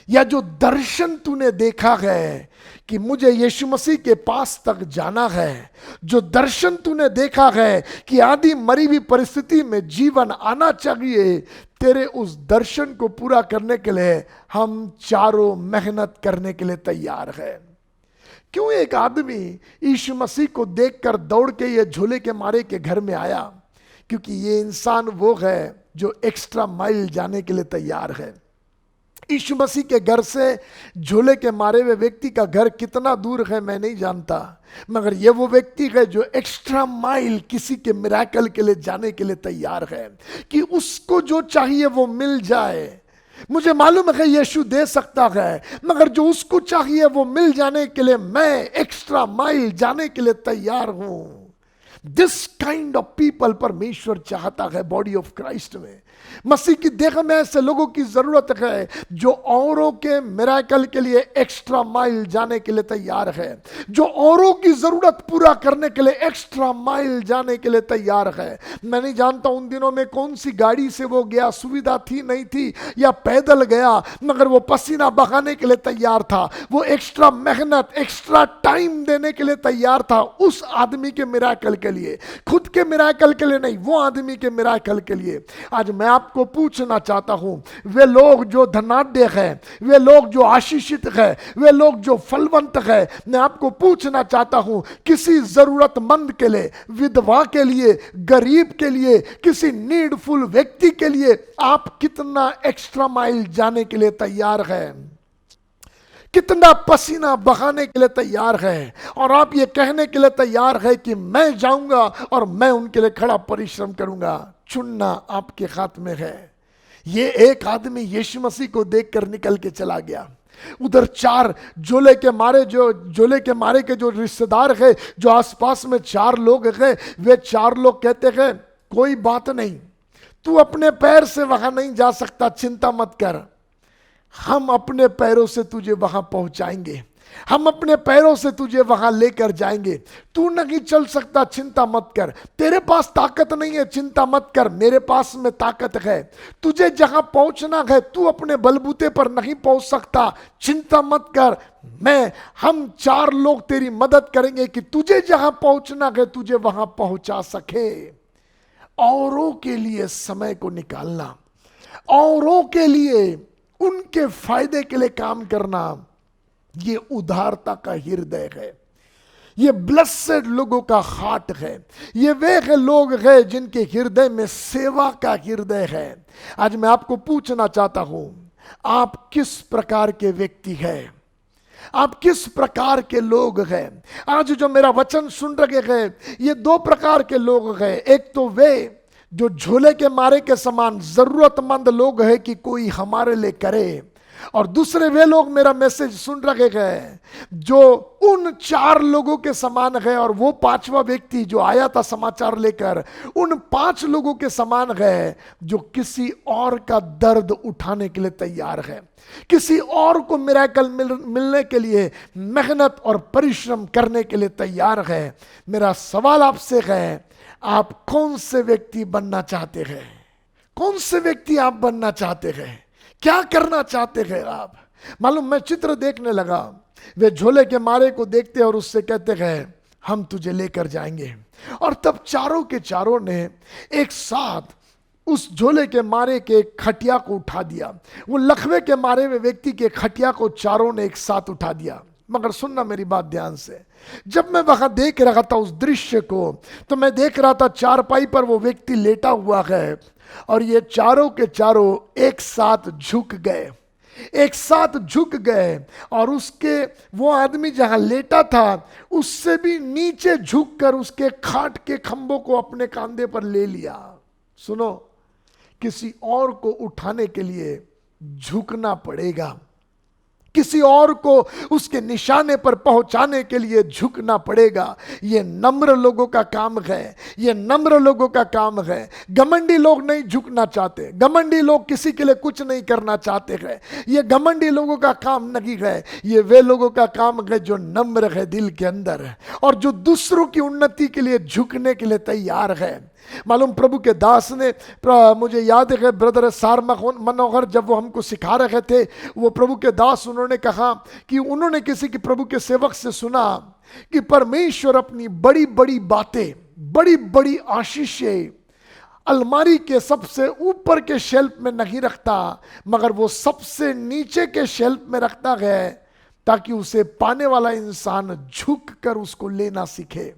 या जो दर्शन तूने देखा है कि मुझे यीशु मसीह के पास तक जाना है, जो दर्शन तूने देखा है कि आदि मरी हुई परिस्थिति में जीवन आना चाहिए, तेरे उस दर्शन को पूरा करने के लिए हम चारों मेहनत करने के लिए तैयार है। क्यों एक आदमी यीशु मसीह को देखकर दौड़ के ये झोले के मारे के घर में आया? क्योंकि ये इंसान वो है जो एक्स्ट्रा माइल जाने के लिए तैयार है। यीशु मसीह के घर से झोले के मारे हुए व्यक्ति का घर कितना दूर है मैं नहीं जानता, मगर ये वो व्यक्ति है जो एक्स्ट्रा माइल किसी के मिरेकल के लिए जाने के लिए तैयार है कि उसको जो चाहिए वो मिल जाए। मुझे मालूम है यीशु दे सकता है, मगर जो उसको चाहिए वो मिल जाने के लिए मैं एक्स्ट्रा माइल जाने के लिए तैयार हूं। दिस काइंड ऑफ पीपल परमेश्वर चाहता है बॉडी ऑफ क्राइस्ट में। मसीह की देह में ऐसे लोगों की जरूरत है जो औरों के मिराकल के लिए एक्स्ट्रा माइल जाने के लिए तैयार है, जो औरों की जरूरत पूरा करने के लिए एक्स्ट्रा माइल जाने के लिए तैयार है। मैं नहीं जानता उन दिनों में कौन सी गाड़ी से वो गया, सुविधा थी नहीं थी, या पैदल गया, मगर वो पसीना बहाने के लिए तैयार था, वो एक्स्ट्रा मेहनत एक्स्ट्रा टाइम देने के लिए तैयार था उस आदमी के मिराकल के लिए, खुद के मिराकल के लिए नहीं, वो आदमी के मिराकल के लिए। आज मैं आपको पूछना चाहता हूं, वे लोग जो धनाढ्य हैं, वे लोग जो आशीषित हैं, वे लोग जो फलवंत हैं, मैं आपको पूछना चाहता हूं किसी जरूरतमंद के लिए, विधवा के लिए, गरीब के लिए, किसी नीडफुल व्यक्ति के लिए आप कितना एक्स्ट्रा माइल जाने के लिए तैयार हैं, कितना पसीना बहाने के लिए तैयार है, और आप ये कहने के लिए तैयार है कि मैं जाऊंगा और मैं उनके लिए खड़ा परिश्रम करूंगा। चुनना आपके हाथ में है। ये एक आदमी यीशु मसीह को देखकर निकल के चला गया। उधर 4 जोले के मारे के जो रिश्तेदार है, जो आसपास में 4 लोग हैं, वे 4 लोग कहते हैं कोई बात नहीं, तू अपने पैर से वहां नहीं जा सकता, चिंता मत कर, हम अपने पैरों से तुझे वहां पहुंचाएंगे, हम अपने पैरों से तुझे वहां लेकर जाएंगे। तू नहीं चल सकता, चिंता मत कर, तेरे पास ताकत नहीं है, चिंता मत कर, मेरे पास में ताकत है। तुझे जहां पहुंचना है तू अपने बलबूते पर नहीं पहुंच सकता, चिंता मत कर, हम 4 लोग तेरी मदद करेंगे कि तुझे जहां पहुंचना है तुझे वहां पहुंचा सके। औरों के लिए समय को निकालना, औरों के लिए उनके फायदे के लिए काम करना, ये उदारता का हृदय है, ये ब्लेसेड लोगों का हार्ट है, ये वे लोग हैं जिनके हृदय में सेवा का हृदय है। आज मैं आपको पूछना चाहता हूं, आप किस प्रकार के व्यक्ति हैं, आप किस प्रकार के लोग हैं? आज जो मेरा वचन सुन रहे हैं ये 2 प्रकार के लोग हैं। एक तो वे जो झोले के मारे के समान जरूरतमंद लोग हैं कि कोई हमारे लिए करे, और दूसरे वे लोग मेरा मैसेज सुन रहे हैं जो उन 4 लोगों के समान है, और वो 5वां व्यक्ति जो आया था समाचार लेकर उन 5 लोगों के समान है जो किसी और का दर्द उठाने के लिए तैयार है, किसी और को मिराकल मिलने के लिए मेहनत और परिश्रम करने के लिए तैयार है। मेरा सवाल आपसे है, आप कौन से व्यक्ति बनना चाहते हैं? कौन से व्यक्ति आप बनना चाहते हैं? क्या करना चाहते हैं आप? मालूम, मैं चित्र देखने लगा, वे झोले के मारे को देखते और उससे कहते हैं हम तुझे लेकर जाएंगे, और तब चारों के चारों ने एक साथ उस झोले के मारे के खटिया को उठा दिया। वो लखवे के मारे हुए व्यक्ति के खटिया को चारों ने एक साथ उठा दिया। मगर सुनना मेरी बात ध्यान से, जब मैं वहां देख रहा था उस दृश्य को, तो मैं देख रहा था चारपाई पर वो व्यक्ति लेटा हुआ है, और ये चारों के चारों एक साथ झुक गए, एक साथ झुक गए, और उसके वो आदमी जहां लेटा था उससे भी नीचे झुककर उसके खाट के खंभों को अपने कंधे पर ले लिया। सुनो, किसी और को उठाने के लिए झुकना पड़ेगा, किसी और को उसके निशाने पर पहुंचाने के लिए झुकना पड़ेगा। ये नम्र लोगों का काम है, ये नम्र लोगों का काम है। घमंडी लोग नहीं झुकना चाहते, घमंडी लोग किसी के लिए कुछ नहीं करना चाहते हैं। ये घमंडी लोगों का काम नहीं है, ये वे लोगों का काम है जो नम्र है दिल के अंदर, और जो दूसरों की उन्नति के लिए झुकने के लिए तैयार है। मालूम, प्रभु के दास ने, मुझे याद है ब्रदर सार मनोहर जब वो हमको सिखा रहे थे, वो प्रभु के दास उन्होंने कहा कि उन्होंने किसी की प्रभु के सेवक से सुना कि परमेश्वर अपनी बड़ी बड़ी बातें, बड़ी बड़ी आशीषें अलमारी के सबसे ऊपर के शेल्फ में नहीं रखता, मगर वो सबसे नीचे के शेल्फ में रखता है, ताकि उसे पाने वाला इंसान झुक कर उसको लेना सीखे।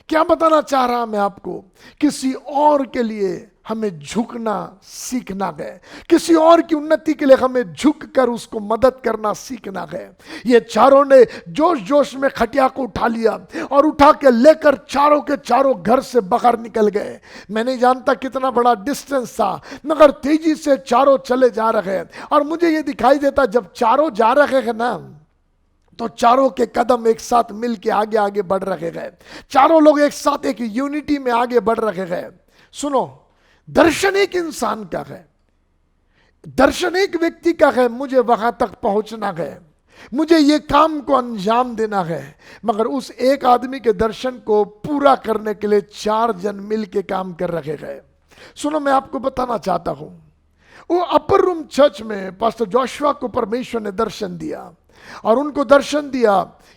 क्या बताना चाह रहा मैं आपको? किसी और के लिए हमें झुकना सीखना है, किसी और की उन्नति के लिए हमें झुक कर उसको मदद करना सीखना है। ये चारों ने जोश जोश में खटिया को उठा लिया और उठा के लेकर चारों के चारों घर से बाहर निकल गए। मैं नहीं जानता कितना बड़ा डिस्टेंस था, मगर तेजी से चारों चले जा रहे हैं। और मुझे ये दिखाई देता जब चारों जा रहे हैं ना, तो चारों के कदम एक साथ मिल के आगे आगे बढ़ रहे गए, चारों लोग एक साथ एक यूनिटी में आगे बढ़ रहे गए। सुनो, दर्शन एक इंसान का है, दर्शन एक व्यक्ति का है, मुझे वहां तक पहुंचना है, मुझे ये काम को अंजाम देना है, मगर उस एक आदमी के दर्शन को पूरा करने के लिए 4 जन मिल के काम कर रहे गए। सुनो, मैं आपको बताना चाहता हूं, वो अपर रूम चर्च में पास्टर जोशुआ को परमेश्वर ने दर्शन दिया और उनको दर्शन दिया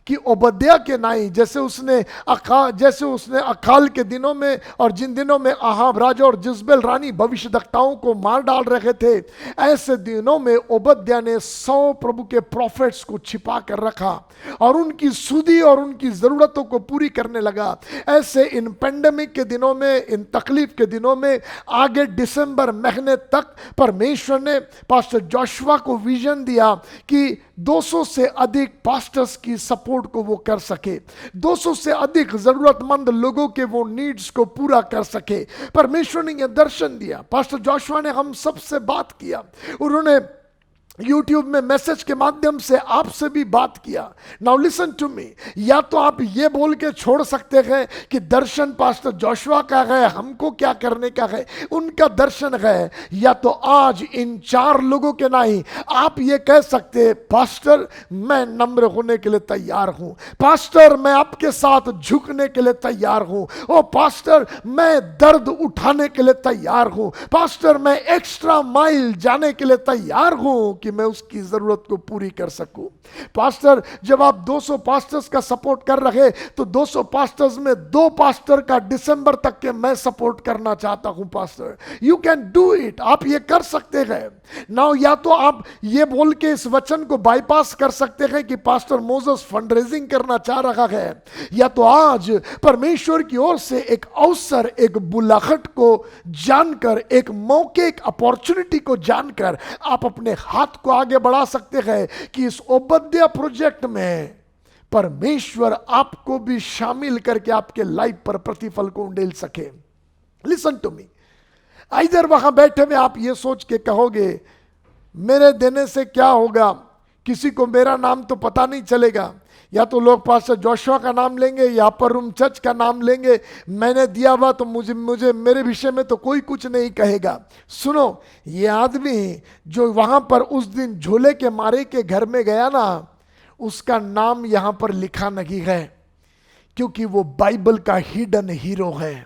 कि ओबद्याह के नाई जैसे उसने अकाल के दिनों में और जिन दिनों में अहाब राजा और जिज़बेल रानी भविष्यद्वक्ताओं को मार डाल रहे थे, ऐसे दिनों में ओबद्याह ने 100 प्रभु के प्रॉफिट्स को छिपा कर रखा और उनकी सुधी और उनकी ज़रूरतों को पूरी करने लगा। ऐसे इन पेंडेमिक के दिनों में, इन तकलीफ के दिनों में, आगे दिसंबर महीने तक परमेश्वर ने पास्टर जोशुआ को विजन दिया कि 200 से अधिक पास्टर्स की सपोर्ट को वो कर सके, 200 से अधिक जरूरतमंद लोगों के वो नीड्स को पूरा कर सके। परमेश्वर ने यह दर्शन दिया। पास्टर जोशुआ ने हम सबसे बात किया, उन्होंने YouTube में मैसेज के माध्यम से आपसे भी बात किया। नाउ लिसन टू मी, या तो आप ये बोल के छोड़ सकते हैं कि दर्शन पास्टर जोशुआ का है, हमको क्या करने का है, उनका दर्शन है, या तो आज इन 4 लोगों के नहीं आप ये कह सकते, पास्टर मैं नम्र होने के लिए तैयार हूं, पास्टर मैं आपके साथ झुकने के लिए तैयार हूं, ओ पास्टर मैं दर्द उठाने के लिए तैयार हूं, पास्टर मैं एक्स्ट्रा माइल जाने के लिए तैयार हूं कि मैं उसकी जरूरत को पूरी कर सकूं। पास्टर, जब आप 200 पास्टर्स का सपोर्ट कर रहे तो 200 पास्टर्स में 2 पास्टर का दिसंबर तक के मैं सपोर्ट करना चाहता हूं। Pastor, you can do it, आप ये कर सकते हैं। नाउ या तो आप ये बोल के इस वचन को बाईपास कर सकते हैं कि पास्टर मोसेस फंडरेजिंग करना चाह रहा है, या तो आज परमेश्वर की ओर से एक अवसर, एक बुलाहट को जानकर, एक मौके, एक अपॉर्चुनिटी को जानकर आप अपने हाथ को आगे बढ़ा सकते हैं कि इस ओबद्याह प्रोजेक्ट में परमेश्वर आपको भी शामिल करके आपके लाइफ पर प्रतिफल को उंडेल सके। लिसन टू मी, इधर वहां बैठे में आप ये सोच के कहोगे मेरे देने से क्या होगा, किसी को मेरा नाम तो पता नहीं चलेगा, या तो लोग पास्टर जोशुआ का नाम लेंगे या अपर रूम चर्च का नाम लेंगे, मैंने दिया हुआ तो मुझे मेरे विषय में तो कोई कुछ नहीं कहेगा। सुनो, ये आदमी जो वहां पर उस दिन झोले के मारे के घर में गया ना, उसका नाम यहां पर लिखा नहीं है, क्योंकि वो बाइबल का हिडन हीरो है,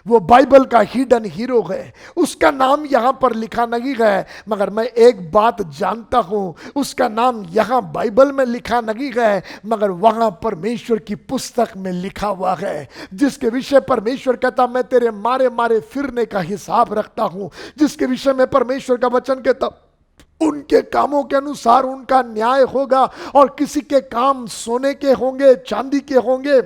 वो बाइबल का हिडन हीरो है, उसका नाम यहां पर लिखा नहीं है। मगर मैं एक बात जानता हूं, उसका नाम यहां बाइबल में लिखा नहीं है, मगर वहां परमेश्वर की पुस्तक में लिखा हुआ है, जिसके विषय परमेश्वर कहता मैं तेरे मारे मारे फिरने का हिसाब रखता हूं, जिसके विषय में परमेश्वर का वचन कहता उनके कामों के अनुसार उनका न्याय होगा, और किसी के काम सोने के होंगे, चांदी के होंगे,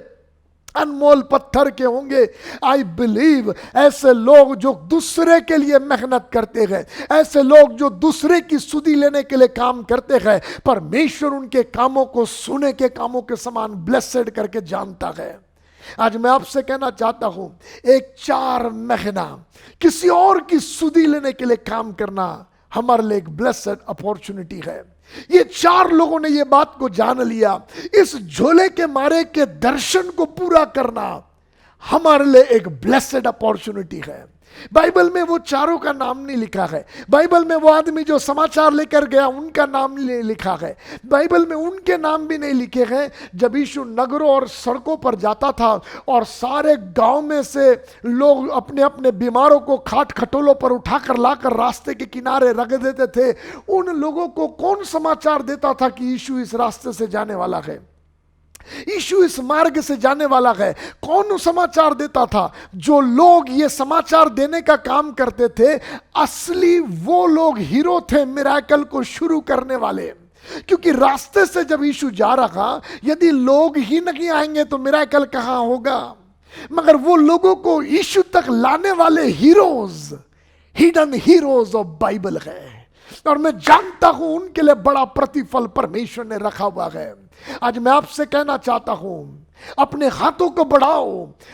अनमोल पत्थर के होंगे। आई बिलीव ऐसे लोग जो दूसरे के लिए मेहनत करते हैं, ऐसे लोग जो दूसरे की सुधी लेने के लिए काम करते हैं, परमेश्वर उनके कामों को सोने के कामों के समान ब्लेसेड करके जानता है। आज मैं आपसे कहना चाहता हूं, एक 4 महीना किसी और की सुधी लेने के लिए काम करना हमारे लिए एक ब्लेसेड अपॉर्चुनिटी है। ये 4 लोगों ने ये बात को जान लिया, इस झोले के मारे के दर्शन को पूरा करना हमारे लिए एक ब्लेसेड अपॉर्चुनिटी है। बाइबल में वो चारों का नाम नहीं लिखा है, बाइबल में वो आदमी जो समाचार लेकर गया उनका नाम नहीं लिखा है, बाइबल में उनके नाम भी नहीं लिखे हैं। जब यीशु नगरों और सड़कों पर जाता था और सारे गांव में से लोग अपने अपने बीमारों को खाट खटोलों पर उठाकर लाकर रास्ते के किनारे रख देते थे, उन लोगों को कौन समाचार देता था कि यीशु इस रास्ते से जाने वाला है, यीशु इस मार्ग से जाने वाला है? कौन समाचार देता था? जो लोग ये समाचार देने का काम करते थे, असली वो लोग हीरो थे मिरेकल को शुरू करने वाले। क्योंकि रास्ते से जब यीशु जा रहा, यदि लोग ही नहीं आएंगे तो मिरेकल कहां होगा? मगर वो लोगों को यीशु तक लाने वाले heroes, hidden heroes of Bible है, और मैं जानता हूं उनके लिए बड़ा प्रतिफल परमेश्वर ने रखा हुआ है। आज मैं आपसे कहना चाहता हूं, अपने हाथों को बढ़ाओ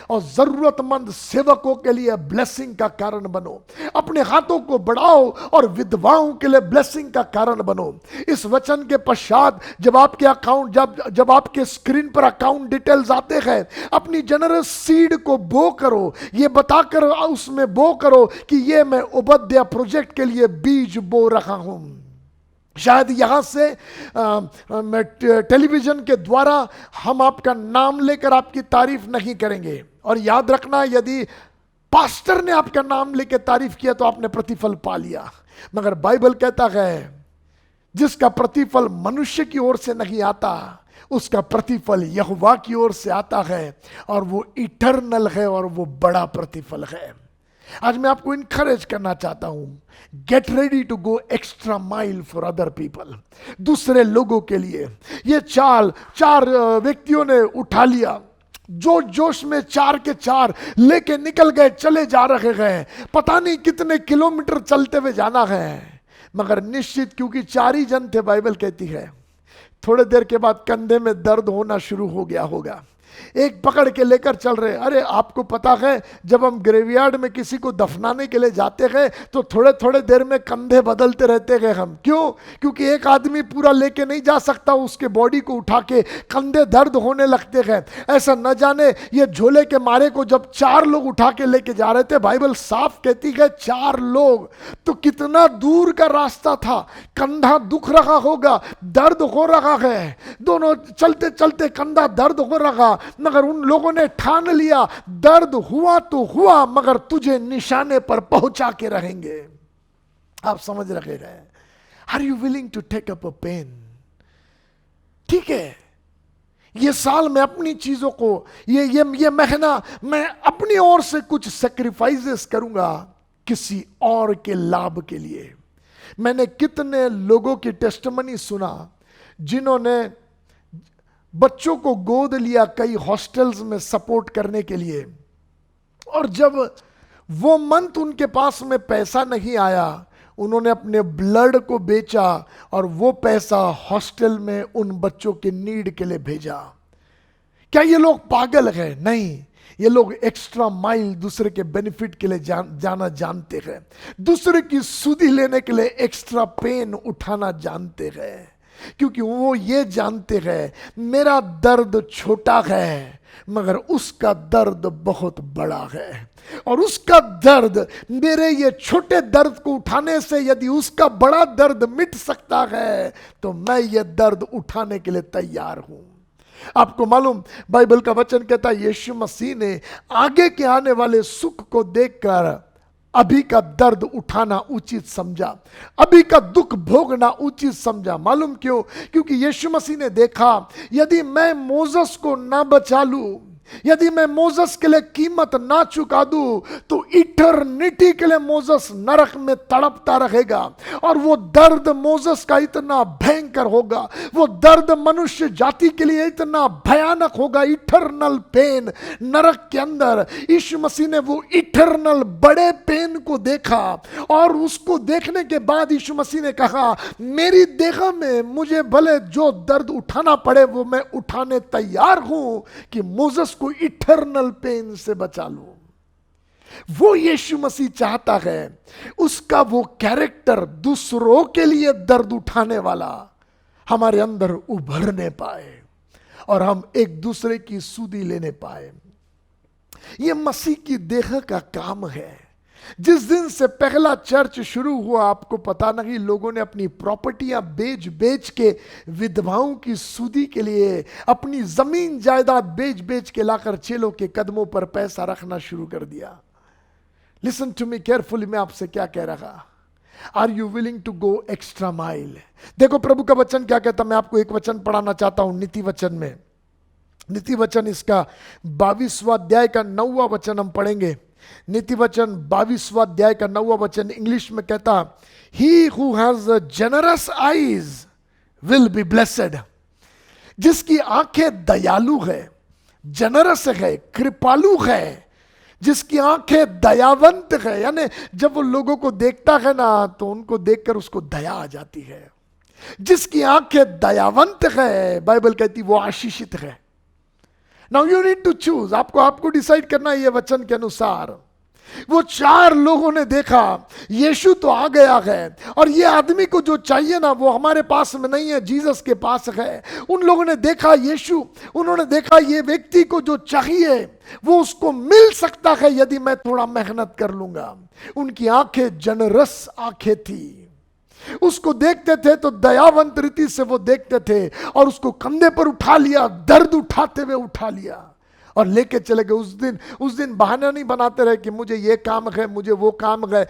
और जरूरतमंद सेवकों के लिए ब्लेसिंग का कारण बनो। अपने हाथों को बढ़ाओ और विधवाओं के लिए ब्लेसिंग का कारण बनो। इस वचन के पश्चात जब आपके अकाउंट जब आपके स्क्रीन पर अकाउंट डिटेल्स आते हैं, अपनी जनरस सीड को बो करो, ये बताकर उसमें बो करो कि ये मैं उबद्या प्रोजेक्ट के लिए बीज बो रहा हूं। शायद यहां से टेलीविजन के द्वारा हम आपका नाम लेकर आपकी तारीफ नहीं करेंगे, और याद रखना यदि पास्टर ने आपका नाम लेकर तारीफ किया तो आपने प्रतिफल पा लिया, मगर बाइबल कहता है जिसका प्रतिफल मनुष्य की ओर से नहीं आता उसका प्रतिफल यहोवा की ओर से आता है, और वो इटर्नल है और वो बड़ा प्रतिफल है। आज मैं आपको इनकरेज करना चाहता हूं, get ready to go extra mile for other people, दूसरे लोगों के लिए। ये चार व्यक्तियों ने उठा लिया, जोश में 4 के 4 लेके निकल गए, चले जा रहे हैं, पता नहीं कितने किलोमीटर चलते हुए जाना है, मगर निश्चित क्योंकि 4 ही जन थे, बाइबल कहती है थोड़े देर के बाद कंधे में दर्द होना शुरू हो गया होगा। एक पकड़ के लेकर चल रहे। अरे आपको पता है जब हम ग्रेवयार्ड में किसी को दफनाने के लिए जाते हैं तो थोड़े थोड़े देर में कंधे बदलते रहते हैं हम। क्यों? क्योंकि एक आदमी पूरा लेके नहीं जा सकता, उसके बॉडी को उठा के कंधे दर्द होने लगते हैं। ऐसा न जाने ये झोले के मारे को जब 4 लोग उठा के लेके जा रहे थे, बाइबल साफ कहती है 4 लोग, तो कितना दूर का रास्ता था, कंधा दुख रहा होगा, दर्द हो रहा है, दोनों चलते चलते कंधा दर्द हो रहा, मगर उन लोगों ने ठान लिया दर्द हुआ तो हुआ, मगर तुझे निशाने पर पहुंचा के रहेंगे। आप समझ रहे हैं? Are you willing to take up a pen? ठीक है, ये साल में अपनी चीजों को, ये महीना मैं अपनी ओर से कुछ सेक्रीफाइसेस करूंगा किसी और के लाभ के लिए। मैंने कितने लोगों की टेस्टिमनी सुना जिन्होंने बच्चों को गोद लिया कई हॉस्टल्स में सपोर्ट करने के लिए, और जब वो मंथ उनके पास में पैसा नहीं आया, उन्होंने अपने ब्लड को बेचा और वो पैसा हॉस्टल में उन बच्चों के नीड के लिए भेजा। क्या ये लोग पागल हैं? नहीं, ये लोग एक्स्ट्रा माइल दूसरे के बेनिफिट के लिए जाना जानते हैं, दूसरे की सुधि लेने के लिए एक्स्ट्रा पेन उठाना जानते हैं, क्योंकि वो ये जानते हैं मेरा दर्द छोटा है मगर उसका दर्द बहुत बड़ा है, और उसका दर्द मेरे ये छोटे दर्द को उठाने से यदि उसका बड़ा दर्द मिट सकता है तो मैं ये दर्द उठाने के लिए तैयार हूं। आपको मालूम, बाइबल का वचन कहता है यीशु मसीह ने आगे के आने वाले सुख को देखकर अभी का दर्द उठाना उचित समझा, अभी का दुख भोगना उचित समझा। मालूम क्यों? क्योंकि यीशु मसीह ने देखा यदि मैं मोसेस को ना बचा लूं, यदि मैं मोसेस के लिए कीमत ना चुका दूं, तो इटर्निटी के लिए मोसेस नरक में तड़पता रहेगा, और वो दर्द मोसेस का इतना भयंकर होगा, वो दर्द मनुष्य जाति के लिए इतना भयानक होगा, इटर्नल पेन नरक के अंदर। यीशु मसीह ने वो इटर्नल बड़े पेन को देखा, और उसको देखने के बाद यीशु मसीह ने कहा मेरी देह में मुझे भले जो दर्द उठाना पड़े वो मैं उठाने तैयार हूं कि मोसेस को इटर्नल पेन से बचा लो। वो यीशु मसीह चाहता है उसका वो कैरेक्टर दूसरों के लिए दर्द उठाने वाला हमारे अंदर उभरने पाए और हम एक दूसरे की सुधि लेने पाए। ये मसीह की देह का काम है। जिस दिन से पहला चर्च शुरू हुआ, आपको पता नहीं, लोगों ने अपनी प्रॉपर्टियां बेच बेच के विधवाओं की सुधि के लिए अपनी जमीन जायदाद बेच बेच के लाकर चेलों के कदमों पर पैसा रखना शुरू कर दिया। लिसन टू मी केयरफुली, मैं आपसे क्या कह रहा। Are you willing to go extra mile? देखो प्रभु का वचन क्या कहता। मैं आपको एक वचन पढ़ाना चाहता हूं नीति वचन में। नीति वचन इसका 22वां अध्याय का 9वां वचन हम पढ़ेंगे। नीति वचन 22वां अध्याय का 9वां वचन इंग्लिश में कहता, he who has generous eyes will be blessed. जिसकी आंखें दयालु है, जनरस है, कृपालु है, जिसकी आंखें दयावंत है, यानी जब वो लोगों को देखता है ना तो उनको देखकर उसको दया आ जाती है। जिसकी आंखें दयावंत है, बाइबल कहती वो आशीषित है। Now you need to choose. आपको डिसाइड करना है ये वचन के अनुसार वो 4 लोगों ने देखा यीशु तो आ गया है, और ये आदमी को जो चाहिए ना वो हमारे पास में नहीं है, जीसस के पास है। उन लोगों ने देखा यीशु, उन्होंने देखा ये व्यक्ति को जो चाहिए वो उसको मिल सकता है यदि मैं थोड़ा मेहनत कर लूंगा। उनकी आंखें जनरस आंखें थी, उसको देखते थे तो दयावंत रीति से वो देखते थे, और उसको कंधे पर उठा लिया, दर्द उठाते हुए उठा लिया और लेके चले गए। उस दिन बहाना नहीं बनाते रहे कि मुझे ये काम है, मुझे वो काम है,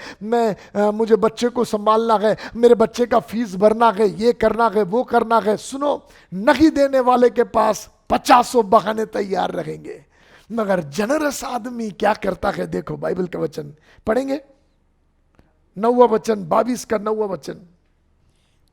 मुझे बच्चे को संभालना है, मेरे बच्चे का फीस भरना है, ये करना है, वो करना है। सुनो, नहीं देने वाले के पास 50 बहाने तैयार रहेंगे, मगर जनरस आदमी क्या करता है? देखो बाइबल का वचन पढ़ेंगे, 9वां वचन, 22 का 9वां वचन।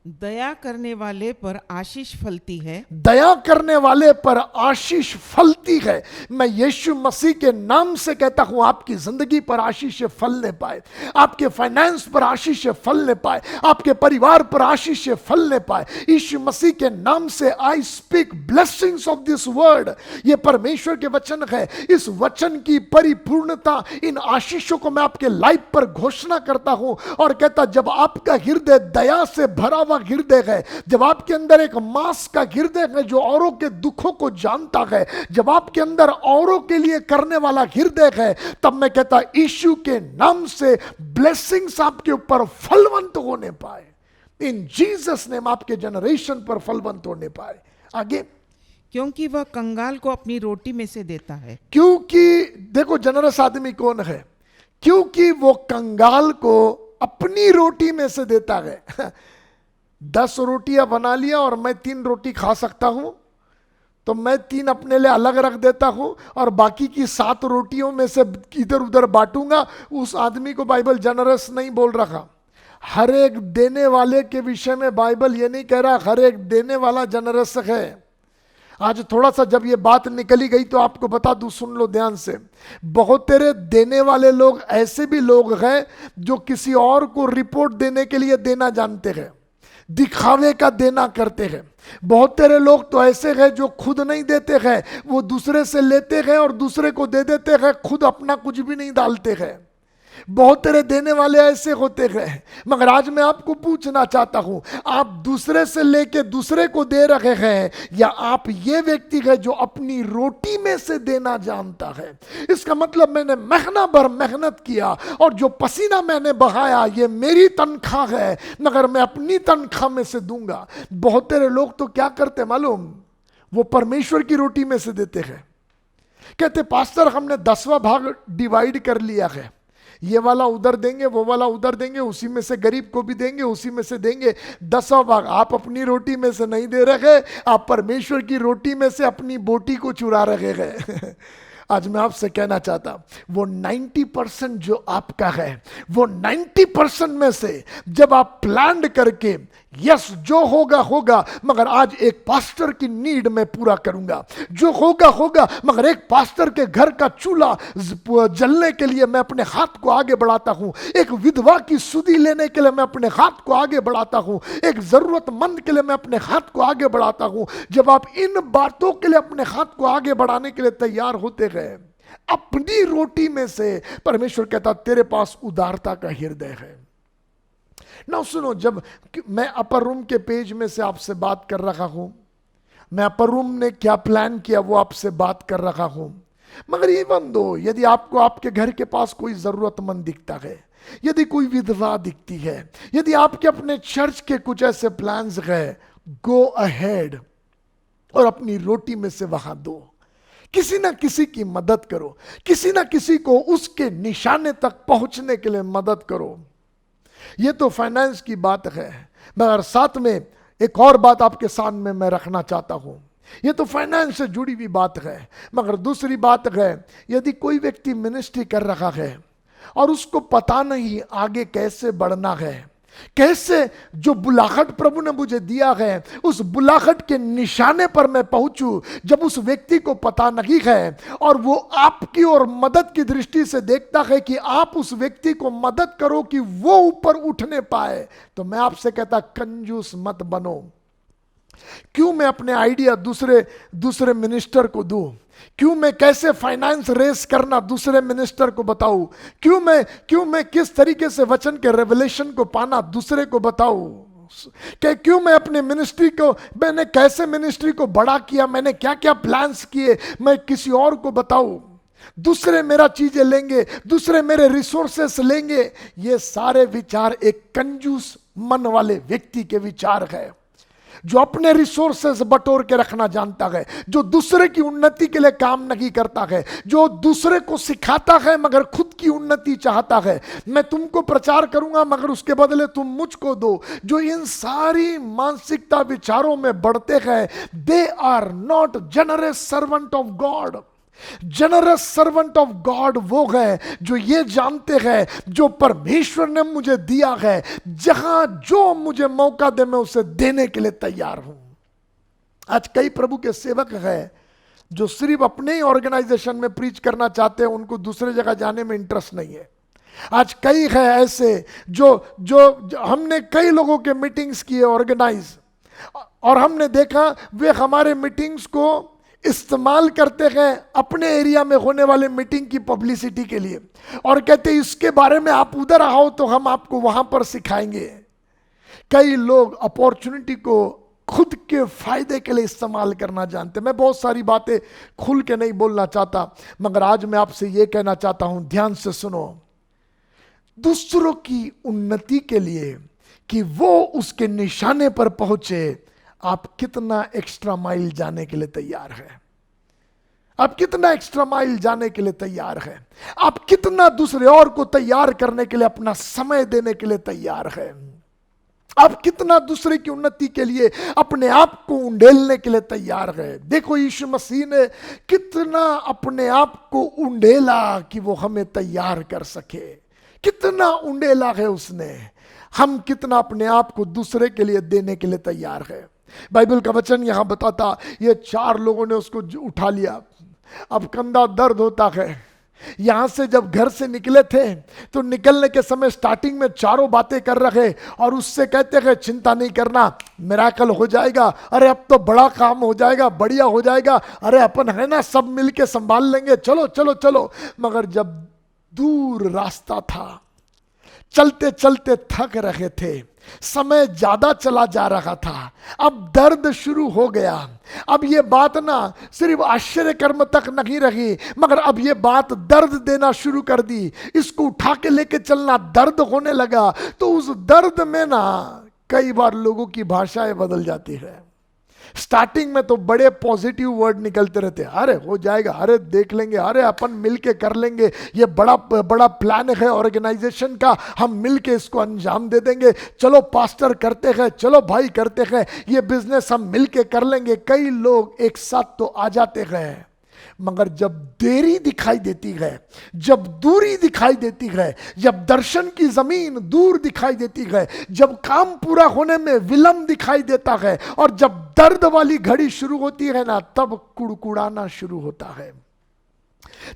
दया करने वाले पर आशीष फलती है। दया करने वाले पर आशीष फलती है। मैं यीशु मसीह के नाम से कहता हूं, आपकी जिंदगी पर आशीष फलने पाए, आपके फाइनेंस पर आशीष फलने पाए, आपके परिवार पर आशीष फलने पाए। यीशु मसीह के नाम से I speak blessings of this word. ये परमेश्वर के वचन है, इस वचन की परिपूर्णता, इन आशीषों को मैं आपके लाइफ पर घोषणा करता हूं और कहता, जब आपका हृदय दया से भरा हुआ हृदय है, जब आपके अंदर एक मांस का हृदय है जो औरों के दुखों को जानता है, जब आपके अंदर औरों के लिए करने वाला हृदय है, तब मैं कहता यीशु के नाम से ब्लेसिंग्स आपके ऊपर फलवंत होने पाए। इन जीसस नेम आपके जनरेशन पर फलवंत होने पाए। आगे, क्योंकि वह कंगाल को अपनी रोटी में से देता है। क्योंकि देखो जनरस आदमी कौन है? क्योंकि वो कंगाल को अपनी रोटी में से देता है। 10 रोटियां बना लिया और मैं 3 रोटी खा सकता हूं, तो मैं 3 अपने लिए अलग रख देता हूं और बाकी की 7 रोटियों में से इधर उधर बांटूंगा। उस आदमी को बाइबल जनरस नहीं बोल रहा। हर एक देने वाले के विषय में बाइबल ये नहीं कह रहा हर एक देने वाला जनरस है। आज थोड़ा सा जब ये बात निकली गई तो आपको बता दूं, सुन लो ध्यान से। बहुत तेरे देने वाले लोग ऐसे भी लोग हैं जो किसी और को रिपोर्ट देने के लिए देना जानते हैं, दिखावे का देना करते हैं। बहुत तेरे लोग तो ऐसे हैं जो खुद नहीं देते हैं, वो दूसरे से लेते हैं और दूसरे को दे देते हैं, खुद अपना कुछ भी नहीं डालते हैं। बहुत तेरे देने वाले ऐसे होते हैं। मगर आज मैं आपको पूछना चाहता हूं, आप दूसरे से लेके दूसरे को दे रहे हैं, या आप ये व्यक्ति है जो अपनी रोटी में से देना जानता है? इसका मतलब मैंने महीना भर मेहनत किया और जो पसीना मैंने बहाया ये मेरी तनख्वाह है, मगर मैं अपनी तनख्वाह में से दूंगा। बहुत तेरे लोग तो क्या करते मालूम? वो परमेश्वर की रोटी में से देते हैं। कहते पास्टर हमने 10वां भाग डिवाइड कर लिया है, ये वाला उधर देंगे, वो वाला उधर देंगे, उसी में से गरीब को भी देंगे, उसी में से देंगे। 10वां भाग आप अपनी रोटी में से नहीं दे रहे, आप परमेश्वर की रोटी में से अपनी बोटी को चुरा रहे हैं। आज मैं आपसे कहना चाहता, वो 90% जो आपका है, वो 90% में से जब आप प्लान करके यस जो होगा होगा, मगर आज एक पास्टर की नीड मैं पूरा करूंगा, जो होगा होगा, मगर एक पास्टर के घर का चूल्हा जलने के लिए मैं अपने हाथ को आगे बढ़ाता हूं, एक विधवा की सुधि लेने के लिए मैं अपने हाथ को आगे बढ़ाता हूं, एक जरूरतमंद के लिए मैं अपने हाथ को आगे बढ़ाता हूं। जब आप इन बातों के लिए अपने हाथ को आगे बढ़ाने के लिए तैयार होते गए, अपनी रोटी में से परमेश्वर कहता तेरे पास उदारता का हृदय है ना। सुनो, जब मैं अपर रूम के पेज में से आपसे बात कर रहा हूं, मैं अपर रूम ने क्या प्लान किया वो आपसे बात कर रहा हूं, मगर इवन दो यदि आपको आपके घर के पास कोई जरूरतमंद दिखता है, यदि कोई विधवा दिखती है, यदि आपके अपने चर्च के कुछ ऐसे प्लान्स हैं, गो अहेड और अपनी रोटी में से वहां दो। किसी ना किसी की मदद करो, किसी ना किसी को उसके निशाने तक पहुंचने के लिए मदद करो। ये तो फाइनेंस की बात है, मगर साथ में एक और बात आपके सामने मैं रखना चाहता हूं। ये तो फाइनेंस से जुड़ी हुई बात है, मगर दूसरी बात है, यदि कोई व्यक्ति मिनिस्ट्री कर रहा है और उसको पता नहीं आगे कैसे बढ़ना है, कैसे जो बुलाहट प्रभु ने मुझे दिया है उस बुलाहट के निशाने पर मैं पहुंचूं, जब उस व्यक्ति को पता नहीं है और वो आपकी और मदद की दृष्टि से देखता है कि आप उस व्यक्ति को मदद करो कि वो ऊपर उठने पाए, तो मैं आपसे कहता कंजूस मत बनो। क्यों मैं अपने आइडिया दूसरे मिनिस्टर को दूं? क्यों मैं कैसे फाइनेंस रेस करना दूसरे मिनिस्टर को बताऊं? क्यों मैं किस तरीके से वचन के रेवलेशन को पाना दूसरे को बताऊं? क्यों मैं अपने मैंने कैसे मिनिस्ट्री को बड़ा किया, मैंने क्या क्या प्लान्स किए, मैं किसी और को बताऊं? दूसरे मेरा चीजें लेंगे, दूसरे मेरे रिसोर्सेस लेंगे। ये सारे विचार एक कंजूस मन वाले व्यक्ति के विचार है, जो अपने रिसोर्सेस बटोर के रखना जानता है, जो दूसरे की उन्नति के लिए काम नहीं करता है, जो दूसरे को सिखाता है मगर खुद की उन्नति चाहता है। मैं तुमको प्रचार करूंगा मगर उसके बदले तुम मुझको दो। जो इन सारी मानसिकता विचारों में बढ़ते हैं, they are not generous servant of God. Generous servant of God वो है जो ये जानते हैं, जो परमेश्वर ने मुझे दिया है, जहां जो मुझे मौका दे मैं उसे देने के लिए तैयार हूं। आज कई प्रभु के सेवक हैं जो सिर्फ अपने ही ऑर्गेनाइजेशन में प्रीच करना चाहते हैं, उनको दूसरे जगह जाने में इंटरेस्ट नहीं है। आज कई है ऐसे जो हमने कई लोगों के मीटिंग्स किए ऑर्गेनाइज, और हमने देखा वे हमारे मीटिंग्स को इस्तेमाल करते हैं अपने एरिया में होने वाले मीटिंग की पब्लिसिटी के लिए, और कहते हैं इसके बारे में आप उधर आओ तो हम आपको वहां पर सिखाएंगे। कई लोग अपॉर्चुनिटी को खुद के फायदे के लिए इस्तेमाल करना जानते हैं। मैं बहुत सारी बातें खुल के नहीं बोलना चाहता, मगर आज मैं आपसे यह कहना चाहता हूं, ध्यान से सुनो। दूसरों की उन्नति के लिए कि वो उसके निशाने पर पहुंचे, आप कितना एक्स्ट्रा माइल जाने के लिए तैयार है? आप कितना एक्स्ट्रा माइल जाने के लिए तैयार है? आप कितना दूसरे और को तैयार करने के लिए अपना समय देने के लिए तैयार है? आप कितना दूसरे की उन्नति के लिए अपने आप को उंडेलने के लिए तैयार है? देखो यीशु मसीह ने कितना अपने आप को उंडेला कि वो हमें तैयार कर सके। कितना उंडेला है उसने। हम कितना अपने आप को दूसरे के लिए देने के लिए तैयार है। बाइबल का वचन यहां बताता, ये 4 लोगों ने उसको उठा लिया। अब कंधा दर्द होता है। यहां से जब घर से निकले थे तो निकलने के समय स्टार्टिंग में चारों बातें कर रहे, और उससे कहते हैं चिंता नहीं करना, मिराकल हो जाएगा, अरे अब तो बड़ा काम हो जाएगा, बढ़िया हो जाएगा, अरे अपन है ना, सब मिलके संभाल लेंगे, चलो चलो चलो। मगर जब दूर रास्ता था, चलते चलते थक रहे थे, समय ज्यादा चला जा रहा था, अब दर्द शुरू हो गया। अब ये बात ना सिर्फ आश्चर्य कर्म तक नहीं रही, मगर अब ये बात दर्द देना शुरू कर दी। इसको उठा के लेके चलना दर्द होने लगा। तो उस दर्द में ना कई बार लोगों की भाषाएं बदल जाती है। स्टार्टिंग में तो बड़े पॉजिटिव वर्ड निकलते रहते, अरे हो जाएगा, अरे देख लेंगे, अरे अपन मिलके कर लेंगे, ये बड़ा बड़ा प्लान है ऑर्गेनाइजेशन का, हम मिलके इसको अंजाम दे देंगे, चलो पास्टर करते हैं, चलो भाई करते हैं, ये बिजनेस हम मिलके कर लेंगे। कई लोग एक साथ तो आ जाते हैं, मगर जब देरी दिखाई देती है, जब दूरी दिखाई देती है, जब दर्शन की जमीन दूर दिखाई देती है, जब काम पूरा होने में विलंब दिखाई देता है, और जब दर्द वाली घड़ी शुरू होती है ना, तब कुड़कुड़ाना शुरू होता है।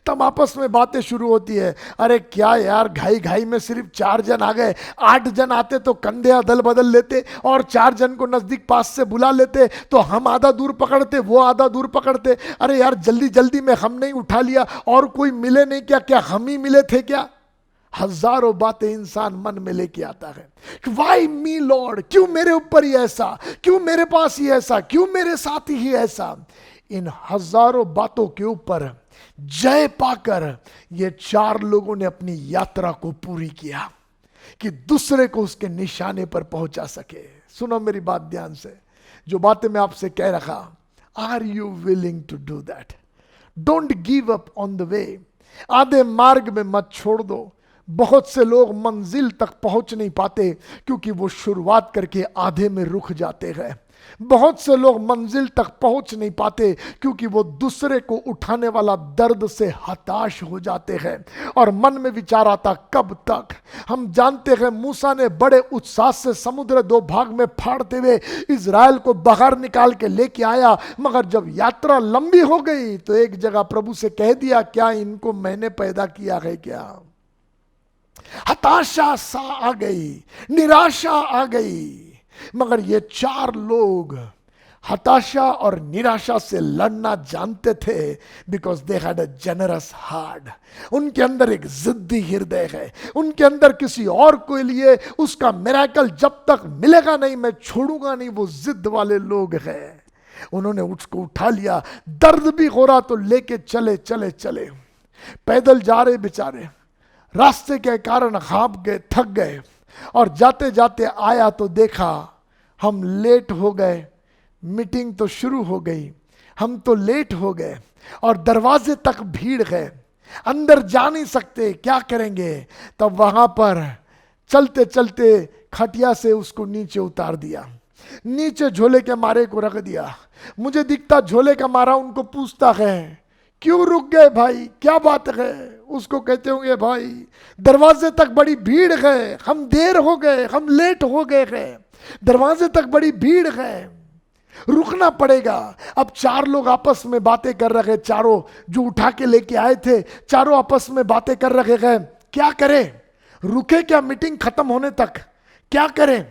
तब आपस में बातें शुरू होती है, अरे क्या यार, घाई घाई में सिर्फ 4 जन आ गए, 8 जन आते तो कंधे अदल बदल लेते, और 4 जन को नजदीक पास से बुला लेते तो हम आधा दूर पकड़ते, वो आधा दूर पकड़ते। अरे यार जल्दी जल्दी में हम नहीं उठा लिया, और कोई मिले नहीं क्या? क्या हम ही मिले थे क्या? हजारों बातें इंसान मन में लेके आता है। वाई मी लॉर्ड, क्यों मेरे ऊपर ही ऐसा, क्यों मेरे पास ही ऐसा, क्यों मेरे साथ ही ऐसा? इन हजारों बातों के ऊपर जय पाकर ये 4 लोगों ने अपनी यात्रा को पूरी किया कि दूसरे को उसके निशाने पर पहुंचा सके। सुनो मेरी बात ध्यान से, जो बातें मैं आपसे कह रहा, are you willing to do that? Don't give up on the way. आधे मार्ग में मत छोड़ दो। बहुत से लोग मंजिल तक पहुंच नहीं पाते क्योंकि वो शुरुआत करके आधे में रुक जाते हैं। बहुत से लोग मंजिल तक पहुंच नहीं पाते क्योंकि वो दूसरे को उठाने वाला दर्द से हताश हो जाते हैं, और मन में विचार आता कब तक। हम जानते हैं मूसा ने बड़े उत्साह से समुद्र 2 भाग में फाड़ते हुए इजराइल को बाहर निकाल के लेके आया, मगर जब यात्रा लंबी हो गई तो एक जगह प्रभु से कह दिया, क्या इनको मैंने पैदा किया है क्या? हताशा सा आ गई, निराशा आ गई। मगर ये 4 लोग हताशा और निराशा से लड़ना जानते थे, because they had a generous heart. उनके अंदर एक जिद्दी हृदय है, उनके अंदर किसी और के लिए उसका मिरेकल जब तक मिलेगा नहीं मैं छोड़ूंगा नहीं, वो जिद वाले लोग हैं। उन्होंने उसको उठा लिया, दर्द भी हो रहा तो लेके चले चले चले, पैदल जा रहे बेचारे, रास्ते के कारण हाँप गए, थक गए, और जाते जाते आया तो देखा हम लेट हो गए, मीटिंग तो शुरू हो गई, हम तो लेट हो गए, और दरवाजे तक भीड़ है, अंदर जा नहीं सकते, क्या करेंगे। तब वहां पर चलते चलते खटिया से उसको नीचे उतार दिया, नीचे झोले के मारे को रख दिया। मुझे दिखता झोले का मारा उनको पूछता है क्यों रुक गए भाई, क्या बात है। उसको कहते होंगे भाई दरवाजे तक बड़ी भीड़ है, हम देर हो गए, हम लेट हो गए हैं, दरवाजे तक बड़ी भीड़ है, रुकना पड़ेगा। अब चार लोग आपस में बातें कर रहे, चारों जो उठा के लेके आए थे, चारों आपस में बातें कर रहे हैं, क्या करें, रुके क्या मीटिंग खत्म होने तक, क्या करें।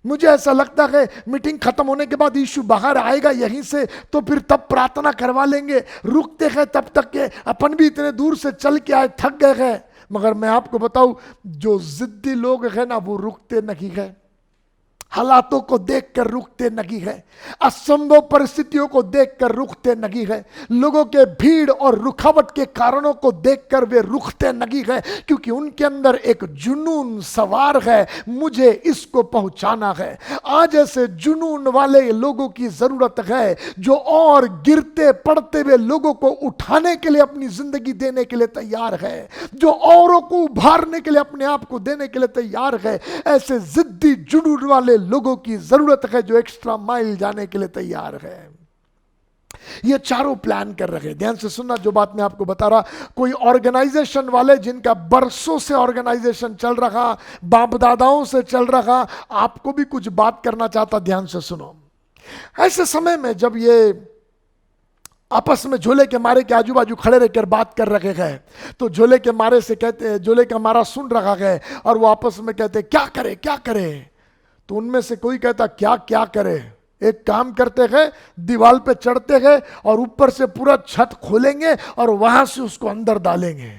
मुझे ऐसा लगता है मीटिंग खत्म होने के बाद यीशु बाहर आएगा यहीं से, तो फिर तब प्रार्थना करवा लेंगे, रुकते हैं तब तक के, अपन भी इतने दूर से चल के आए, थक गए हैं। मगर मैं आपको बताऊं, जो जिद्दी लोग हैं ना वो रुकते नहीं है, हालातों को देखकर रुकते नहीं है, असंभव परिस्थितियों को देखकर रुकते नहीं है, लोगों के भीड़ और रुकावट के कारणों को देखकर वे रुकते नहीं है, क्योंकि उनके अंदर एक जुनून सवार है, मुझे इसको पहुंचाना है। आज ऐसे जुनून वाले लोगों की जरूरत है, जो और गिरते पड़ते हुए लोगों को उठाने के लिए अपनी जिंदगी देने के लिए तैयार है, जो औरों को उभारने के लिए अपने आप को देने के लिए तैयार है। ऐसे जिद्दी जुनून वाले लोगों की जरूरत है जो एक्स्ट्रा माइल जाने के लिए तैयार है। ये चारों प्लान कर रहे हैं। ध्यान से सुनना जो बात मैं आपको बता रहा, कोई ऑर्गेनाइजेशन वाले जिनका बरसों से ऑर्गेनाइजेशन चल रहा, बाप दादाओं से चल रहा, आपको भी कुछ बात करना चाहता, ध्यान से सुनो। ऐसे समय में जब ये आपस में झोले के मारे के आजू बाजू खड़े रहकर बात कर रहे हैं, तो झोले के मारे से कहते हैं, झोले का मारा सुन रहा है, और वो आपस में कहते हैं क्या करे क्या करे। तो उनमें से कोई कहता क्या क्या करे, एक काम करते हैं, दीवार पे चढ़ते हैं और ऊपर से पूरा छत खोलेंगे और वहां से उसको अंदर डालेंगे।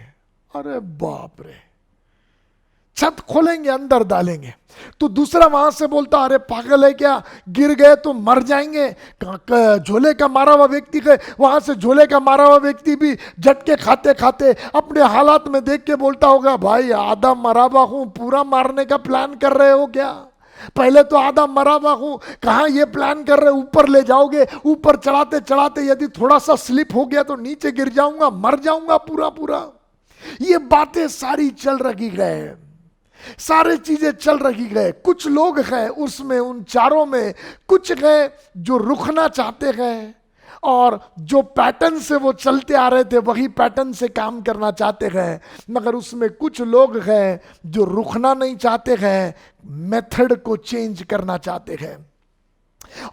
अरे बाप रे, छत खोलेंगे अंदर डालेंगे। तो दूसरा वहां से बोलता अरे पागल है क्या, गिर गए तो मर जाएंगे। झोले का मारा हुआ व्यक्ति है, वहां से झोले का मारा हुआ व्यक्ति भी झटके खाते खाते अपने हालात में देख के बोलता होगा भाई आधा मरा हुआ हूं, पूरा मारने का प्लान कर रहे हो क्या, पहले तो आधा मरा हुआ हूं, कहां ये प्लान कर रहे, ऊपर ले जाओगे, ऊपर चढ़ाते चढ़ाते यदि थोड़ा सा स्लिप हो गया तो नीचे गिर जाऊंगा, मर जाऊंगा पूरा पूरा। ये बातें सारी चल रही है, सारी चीजें चल रही है। कुछ लोग हैं उसमें, उन चारों में कुछ हैं जो रुकना चाहते हैं, और जो पैटर्न से वो चलते आ रहे थे वही पैटर्न से काम करना चाहते हैं। मगर उसमें कुछ लोग हैं जो रुकना नहीं चाहते हैं, मेथड को चेंज करना चाहते हैं।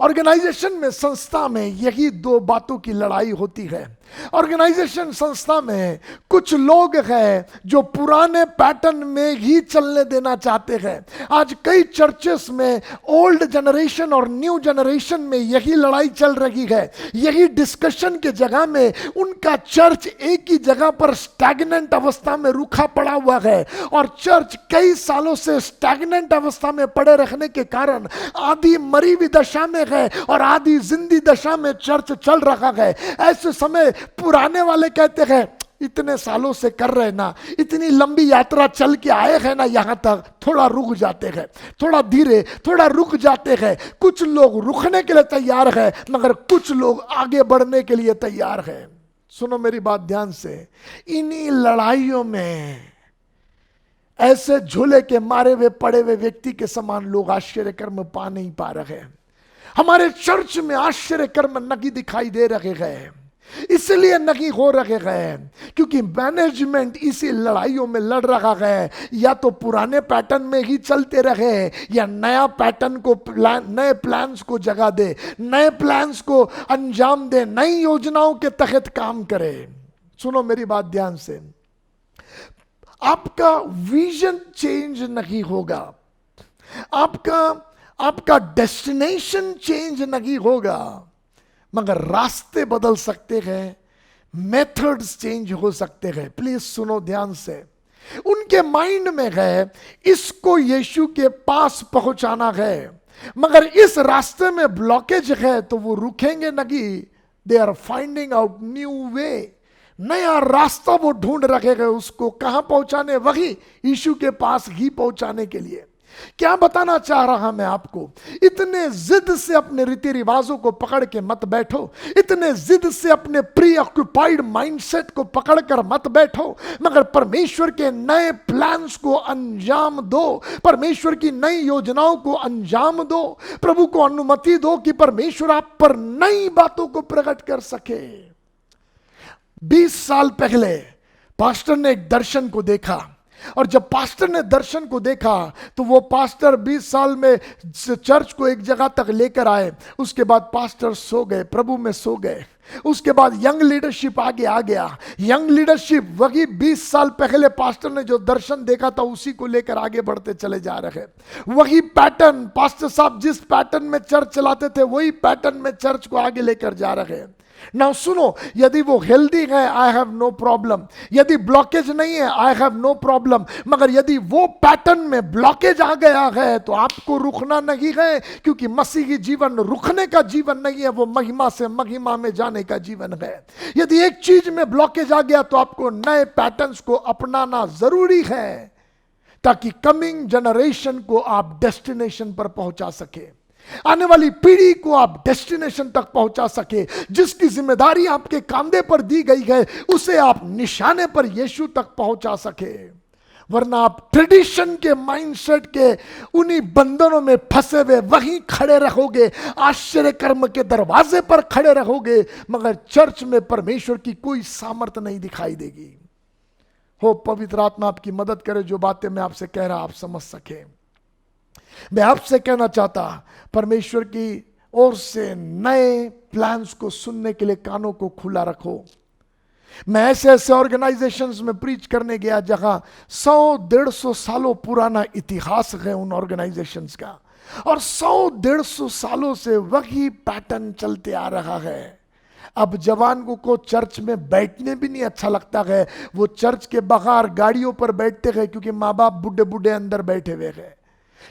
ऑर्गेनाइजेशन में, संस्था में यही दो बातों की लड़ाई होती है। ऑर्गेनाइजेशन संस्था में कुछ लोग हैं जो पुराने पैटर्न में ही चलने देना चाहते हैं। आज कई चर्चेस में ओल्ड जनरेशन और न्यू जनरेशन में यही लड़ाई चल रही है। यही डिस्कशन के जगह में उनका चर्च एक ही जगह पर स्टैग्नेंट अवस्था में रुका पड़ा हुआ है, और चर्च कई सालों से स्टैग्नेंट अवस्था में पड़े रहने के कारण आधी मरी हुई दशा में है और आधी जिंदी दशा में चर्च चल रहा है। ऐसे समय पुराने वाले कहते हैं इतने सालों से कर रहे ना, इतनी लंबी यात्रा चल के आए हैं ना यहां तक, थोड़ा रुक जाते हैं, थोड़ा धीरे, थोड़ा रुक जाते हैं। कुछ लोग रुकने के लिए तैयार है, मगर कुछ लोग आगे बढ़ने के लिए तैयार है। सुनो मेरी बात ध्यान से, इन्हीं लड़ाइयों में ऐसे झूले के मारे हुए पड़े हुए व्यक्ति के समान लोग आश्चर्य कर्म पा नहीं पा रहे। हमारे चर्च में आश्चर्य कर्म नहीं दिखाई दे रहे हैं, इसलिए नहीं हो रहे हैं क्योंकि मैनेजमेंट इसी लड़ाइयों में लड़ रहा है। या तो पुराने पैटर्न में ही चलते रहे, या नया पैटर्न को, नए प्लान्स को जगह दे, नए प्लान्स को अंजाम दे, नई योजनाओं के तहत काम करे। सुनो मेरी बात ध्यान से, आपका विजन चेंज नहीं होगा, आपका आपका डेस्टिनेशन चेंज नहीं होगा, मगर रास्ते बदल सकते हैं, मेथड्स चेंज हो सकते हैं। प्लीज सुनो ध्यान से। उनके माइंड में है इसको यीशु के पास पहुंचाना है, मगर इस रास्ते में ब्लॉकेज है तो वो रुकेंगे नहीं। They are finding out new way, नया रास्ता वो ढूंढ रखे गए उसको कहां पहुंचाने, वही यीशु के पास ही पहुंचाने के लिए। क्या बताना चाह रहा मैं आपको, इतने जिद से अपने रीति रिवाजों को पकड़ के मत बैठो, इतने जिद से अपने प्री ऑक्युपाइड माइंडसेट को पकड़कर मत बैठो, मगर परमेश्वर के नए प्लान्स को अंजाम दो, परमेश्वर की नई योजनाओं को अंजाम दो। प्रभु को अनुमति दो कि परमेश्वर आप पर नई बातों को प्रकट कर सके। 20 साल पहले पास्टर ने एक दर्शन को देखा, और जब पास्टर ने दर्शन को देखा तो वो पास्टर 20 साल में चर्च को एक जगह तक लेकर आए। उसके बाद पास्टर सो गए, प्रभु में सो गए। उसके बाद यंग लीडरशिप आगे आ गया। यंग लीडरशिप वही 20 साल पहले पास्टर ने जो दर्शन देखा था उसी को लेकर आगे बढ़ते चले जा रहे। वही पैटर्न, पास्टर साहब जिस पैटर्न में चर्च चलाते थे वही पैटर्न में चर्च को आगे लेकर जा रहे। नाउ सुनो, यदि वो हेल्दी है आई हैव नो प्रॉब्लम, यदि ब्लॉकेज नहीं है आई हैव नो प्रॉब्लम, मगर यदि वो पैटर्न में ब्लॉकेज आ गया है तो आपको रुकना नहीं है, क्योंकि मसीही जीवन रुकने का जीवन नहीं है, वो महिमा से महिमा में जाने का जीवन है। यदि एक चीज में ब्लॉकेज आ गया तो आपको नए पैटर्न्स को अपनाना जरूरी है, ताकि कमिंग जनरेशन को आप डेस्टिनेशन पर पहुंचा सके, आने वाली पीढ़ी को आप डेस्टिनेशन तक पहुंचा सके। जिसकी जिम्मेदारी आपके कंधे पर दी गई है उसे आप निशाने पर यीशु तक पहुंचा सके, वरना आप ट्रेडिशन के माइंडसेट के उन्हीं बंधनों में फंसे हुए वहीं खड़े रहोगे, आश्चर्य कर्म के दरवाजे पर खड़े रहोगे, मगर चर्च में परमेश्वर की कोई सामर्थ नहीं दिखाई देगी। हो पवित्र आत्मा आपकी मदद करे, जो बातें मैं आपसे कह रहा आप समझ सके। मैं आपसे कहना चाहता, परमेश्वर की ओर से नए प्लान्स को सुनने के लिए कानों को खुला रखो। मैं ऐसे ऐसे ऑर्गेनाइजेशंस में प्रीच करने गया जहां 100-150 सालों पुराना इतिहास है उन ऑर्गेनाइजेशंस का, और 100-150 सालों से वही पैटर्न चलते आ रहा है। अब जवान को चर्च में बैठने भी नहीं अच्छा लगता है, वो चर्च के बाहर गाड़ियों पर बैठते हैं, क्योंकि माँ बाप बूढ़े बूढ़े अंदर बैठे हुए हैं।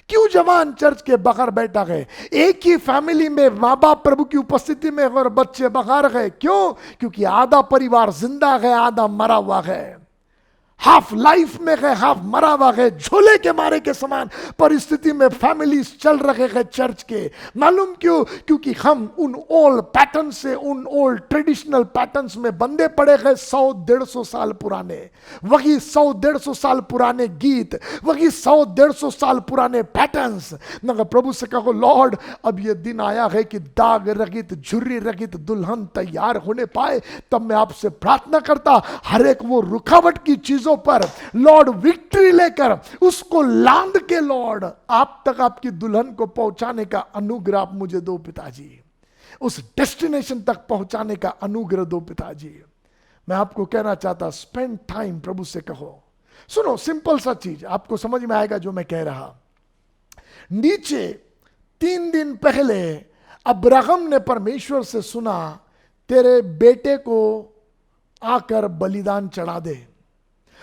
क्यों जवान चर्च के बाहर बैठा है? एक ही फैमिली में माँ बाप प्रभु की उपस्थिति में और बच्चे बाहर है। क्यों? क्योंकि आधा परिवार जिंदा है, आधा मरा हुआ है, हाफ लाइफ में है, हाफ मरा हुआ है। झोले के मारे के समान परिस्थिति में फैमिलीज चल रहे हैं चर्च के। मालूम क्यों? क्योंकि हम उन ओल्ड पैटर्न से, उन ओल्ड ट्रेडिशनल पैटर्न्स में बंधे पड़े हैं 100-150 साल पुराने। वही 100-150 साल पुराने गीत, वही 100-150 साल पुराने पैटर्न्स। मगर प्रभु से कहो, लॉर्ड अब ये दिन आया है कि दाग रहित, झुर्री रहित दुल्हन तैयार होने पाए। तब मैं आपसे प्रार्थना करता, हर एक वो रुकावट की चीजों पर लॉर्ड विक्ट्री लेकर उसको लांद के लॉर्ड आप तक, आपकी दुल्हन को पहुंचाने का अनुग्रह आप मुझे दो पिताजी। उस डेस्टिनेशन तक पहुंचाने का अनुग्रह दो पिताजी। मैं आपको कहना चाहता, स्पेंड टाइम, प्रभु से कहो। सुनो, सिंपल सा चीज आपको समझ में आएगा जो मैं कह रहा। नीचे 3 दिन पहले अब्राहम ने परमेश्वर से सुना, तेरे बेटे को आकर बलिदान चढ़ा दे।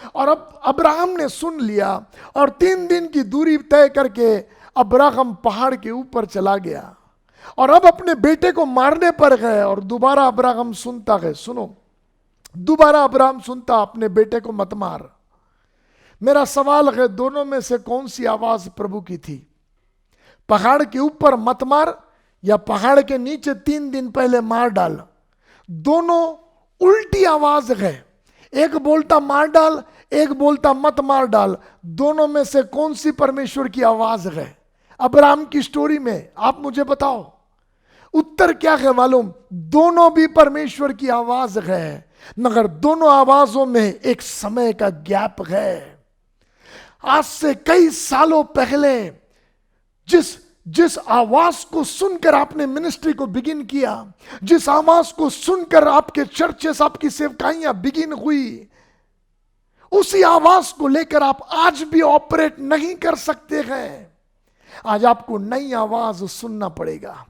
और अब अब्राहम ने सुन लिया, और 3 दिन की दूरी तय करके अब्राहम पहाड़ के ऊपर चला गया, और अब अपने बेटे को मारने पर गए। और दोबारा अब्राहम सुनता है, सुनो, दोबारा अब्राहम सुनता, अपने बेटे को मत मार। मेरा सवाल है, दोनों में से कौन सी आवाज प्रभु की थी? पहाड़ के ऊपर मत मार, या पहाड़ के नीचे 3 दिन पहले मार डाल? दोनों उल्टी आवाज है। एक बोलता मार डाल, एक बोलता मत मार डाल। दोनों में से कौन सी परमेश्वर की आवाज है अब्राहम की स्टोरी में? आप मुझे बताओ। उत्तर क्या है मालूम? दोनों भी परमेश्वर की आवाज है, मगर दोनों आवाजों में एक समय का गैप है। आज से कई सालों पहले जिस आवाज को सुनकर आपने मिनिस्ट्री को बिगिन किया, जिस आवाज को सुनकर आपके चर्चेस, आपकी सेवकाइयां बिगिन हुई, उसी आवाज को लेकर आप आज भी ऑपरेट नहीं कर सकते हैं। आज आपको नई आवाज सुनना पड़ेगा,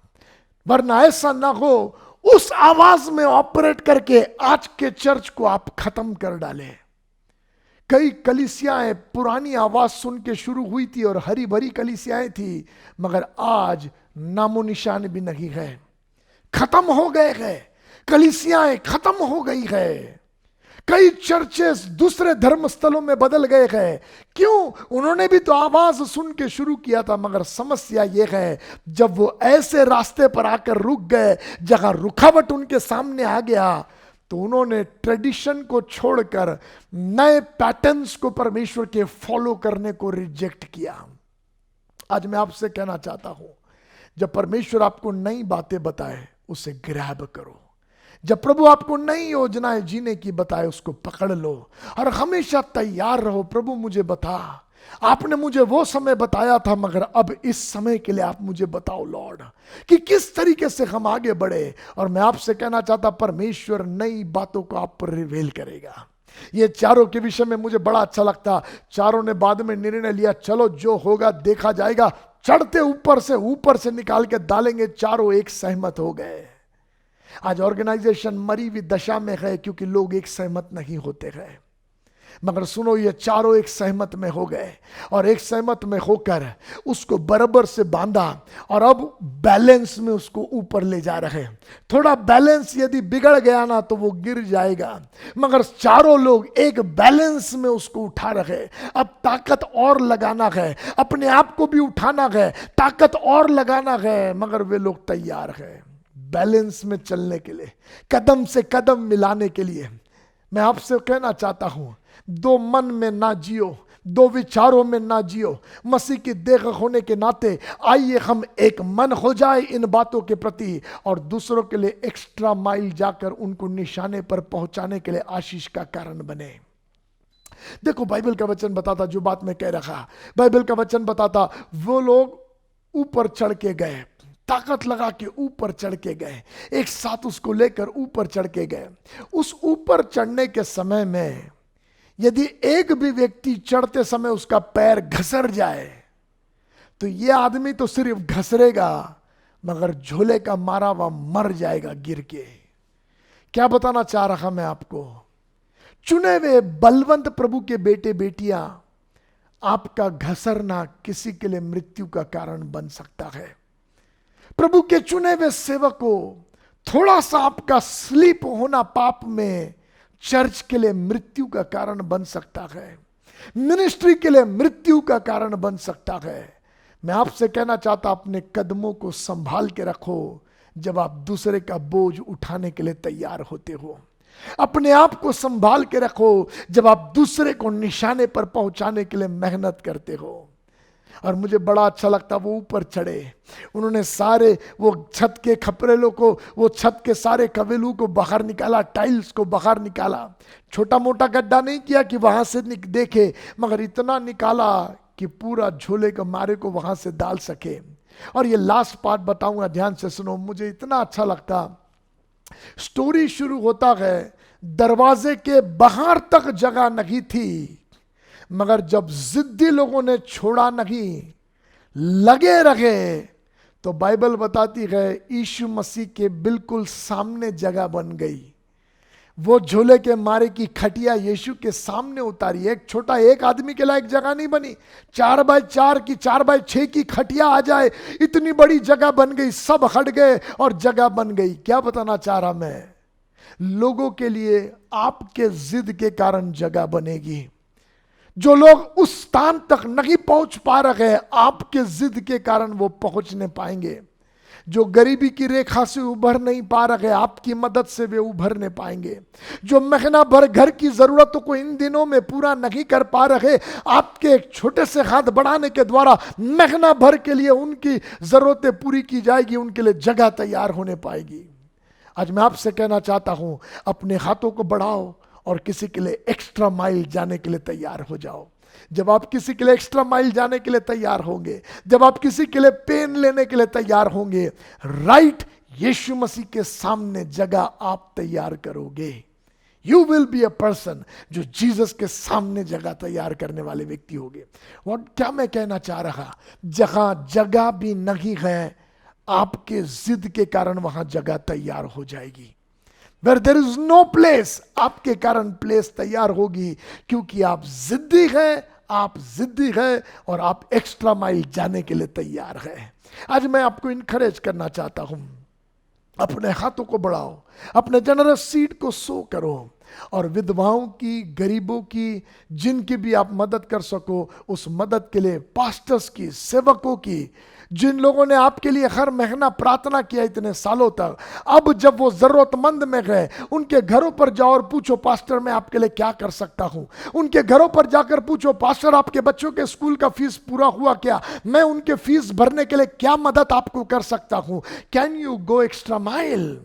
वरना ऐसा ना हो उस आवाज में ऑपरेट करके आज के चर्च को आप खत्म कर डालें। कई कलीसियाएं पुरानी आवाज सुन के शुरू हुई थी और हरी भरी कलीसियाएं थी, मगर आज नामो निशान भी नहीं है, खत्म हो गए हैं, कलीसियाएं खत्म हो गई है। कई चर्चेस दूसरे धर्म स्थलों में बदल गए हैं। क्यों? उन्होंने भी तो आवाज सुन के शुरू किया था, मगर समस्या यह है जब वो ऐसे रास्ते पर आकर रुक गए जहां रुकावट उनके सामने आ गया, तो उन्होंने ट्रेडिशन को छोड़कर नए पैटर्न्स को परमेश्वर के फॉलो करने को रिजेक्ट किया। आज मैं आपसे कहना चाहता हूं, जब परमेश्वर आपको नई बातें बताए उसे ग्रैब करो। जब प्रभु आपको नई योजनाएं जीने की बताए उसको पकड़ लो और हमेशा तैयार रहो। प्रभु मुझे बता, आपने मुझे वो समय बताया था, मगर अब इस समय के लिए आप मुझे बताओ लॉर्ड कि किस तरीके से हम आगे बढ़े। और मैं आपसे कहना चाहता, परमेश्वर नई बातों को आप पर रिवील करेगा। ये चारों के विषय में मुझे बड़ा अच्छा लगता। चारों ने बाद में निर्णय लिया, चलो जो होगा देखा जाएगा, चढ़ते ऊपर से निकाल के डालेंगे। चारों एक सहमत हो गए। आज ऑर्गेनाइजेशन मरी हुई दशा में है क्योंकि लोग एक सहमत नहीं होते हैं। मगर सुनो, ये चारों एक सहमत में हो गए और एक सहमत में होकर उसको बराबर से बांधा और अब बैलेंस में उसको ऊपर ले जा रहे हैं। थोड़ा बैलेंस यदि बिगड़ गया ना तो वो गिर जाएगा, मगर चारों लोग एक बैलेंस में उसको उठा रहे। अब ताकत और लगाना है, अपने आप को भी उठाना है, ताकत और लगाना है, मगर वे लोग तैयार हैं बैलेंस में चलने के लिए, कदम से कदम मिलाने के लिए। मैं आपसे कहना चाहता हूं, दो मन में ना जियो, दो विचारों में ना जियो। मसीह की देह होने के नाते आइए हम एक मन हो जाए इन बातों के प्रति और दूसरों के लिए एक्स्ट्रा माइल जाकर उनको निशाने पर पहुंचाने के लिए आशीष का कारण बने। देखो, बाइबल का वचन बताता, जो बात मैं कह रहा, बाइबल का वचन बताता, वो लोग ऊपर चढ़ के गए, ताकत लगा के ऊपर चढ़ के गए, एक साथ उसको लेकर ऊपर चढ़ के गए। उस ऊपर चढ़ने के समय में यदि एक भी व्यक्ति चढ़ते समय उसका पैर घसर जाए तो यह आदमी तो सिर्फ घसरेगा, मगर झोले का मारा हुआ मर जाएगा गिर के। क्या बताना चाह रहा मैं आपको? चुने हुए बलवंत प्रभु के बेटे बेटियां, आपका घसरना किसी के लिए मृत्यु का कारण बन सकता है। प्रभु के चुने हुए सेवक को थोड़ा सा आपका स्लिप होना पाप में चर्च के लिए मृत्यु का कारण बन सकता है, मिनिस्ट्री के लिए मृत्यु का कारण बन सकता है। मैं आपसे कहना चाहता, अपने कदमों को संभाल के रखो जब आप दूसरे का बोझ उठाने के लिए तैयार होते हो। अपने आप को संभाल के रखो जब आप दूसरे को निशाने पर पहुंचाने के लिए मेहनत करते हो। और मुझे बड़ा अच्छा लगता, वो ऊपर चढ़े, उन्होंने सारे वो छत के खपरेलों को, वो छत के सारे कवेलू को बाहर निकाला, टाइल्स को बाहर निकाला। छोटा मोटा गड्ढा नहीं किया कि वहां से देखे, मगर इतना निकाला कि पूरा झोले के मारे को वहां से डाल सके। और ये लास्ट पार्ट बताऊंगा, ध्यान से सुनो, मुझे इतना अच्छा लगता। स्टोरी शुरू होता है, दरवाजे के बाहर तक जगह नहीं थी, मगर जब जिद्दी लोगों ने छोड़ा नहीं, लगे रहे, तो बाइबल बताती है यीशु मसीह के बिल्कुल सामने जगह बन गई। वो झोले के मारे की खटिया यीशु के सामने उतारी। एक छोटा एक आदमी के लायक जगह नहीं बनी, 4x4 की 4x6 की खटिया आ जाए, इतनी बड़ी जगह बन गई। सब हट गए और जगह बन गई। क्या बताना चाह रहा मैं? लोगों के लिए आपके जिद के कारण जगह बनेगी। जो लोग उस स्थान तक नहीं पहुंच पा रहे, आपके जिद के कारण वो पहुंचने पाएंगे। जो गरीबी की रेखा से उभर नहीं पा रहे, आपकी मदद से वे उभरने पाएंगे। जो महीना भर घर की जरूरतों को इन दिनों में पूरा नहीं कर पा रहे, आपके एक छोटे से हाथ बढ़ाने के द्वारा महीना भर के लिए उनकी जरूरतें पूरी की जाएगी, उनके लिए जगह तैयार होने पाएगी। आज मैं आपसे कहना चाहता हूं, अपने हाथों को बढ़ाओ और किसी के लिए एक्स्ट्रा माइल जाने के लिए तैयार हो जाओ। जब आप किसी के लिए एक्स्ट्रा माइल जाने के लिए तैयार होंगे, जब आप किसी के लिए पेन लेने के लिए तैयार होंगे, राइट यीशु मसीह के सामने जगह आप तैयार करोगे। You will be a person जो जीसस के सामने जगह तैयार करने वाले व्यक्ति होगे। क्या मैं कहना चाह रहा, जहां जगह भी नहीं है, आपके जिद के कारण वहां जगह तैयार हो जाएगी। Where there is no place, आपके कारण प्लेस तैयार होगी, क्योंकि आप जिद्दी हैं, आप जिद्दी हैं और आप एक्स्ट्रा माइल जाने के लिए तैयार हैं। आज मैं आपको इनकरेज करना चाहता हूं, अपने हाथों को बढ़ाओ, अपने जनरस सीड को सो करो, और विधवाओं की, गरीबों की, जिनकी भी आप मदद कर सको, उस मदद के लिए पास्टर्स की, सेवकों की, जिन लोगों ने आपके लिए हर महीना प्रार्थना किया इतने सालों तक, अब जब वो जरूरतमंद में गए, उनके घरों पर जाओ और पूछो, पास्टर मैं आपके लिए क्या कर सकता हूं। उनके घरों पर जाकर पूछो, पास्टर आपके बच्चों के स्कूल का फीस पूरा हुआ क्या, मैं उनके फीस भरने के लिए क्या मदद आपको कर सकता हूं। Can you go extra mile.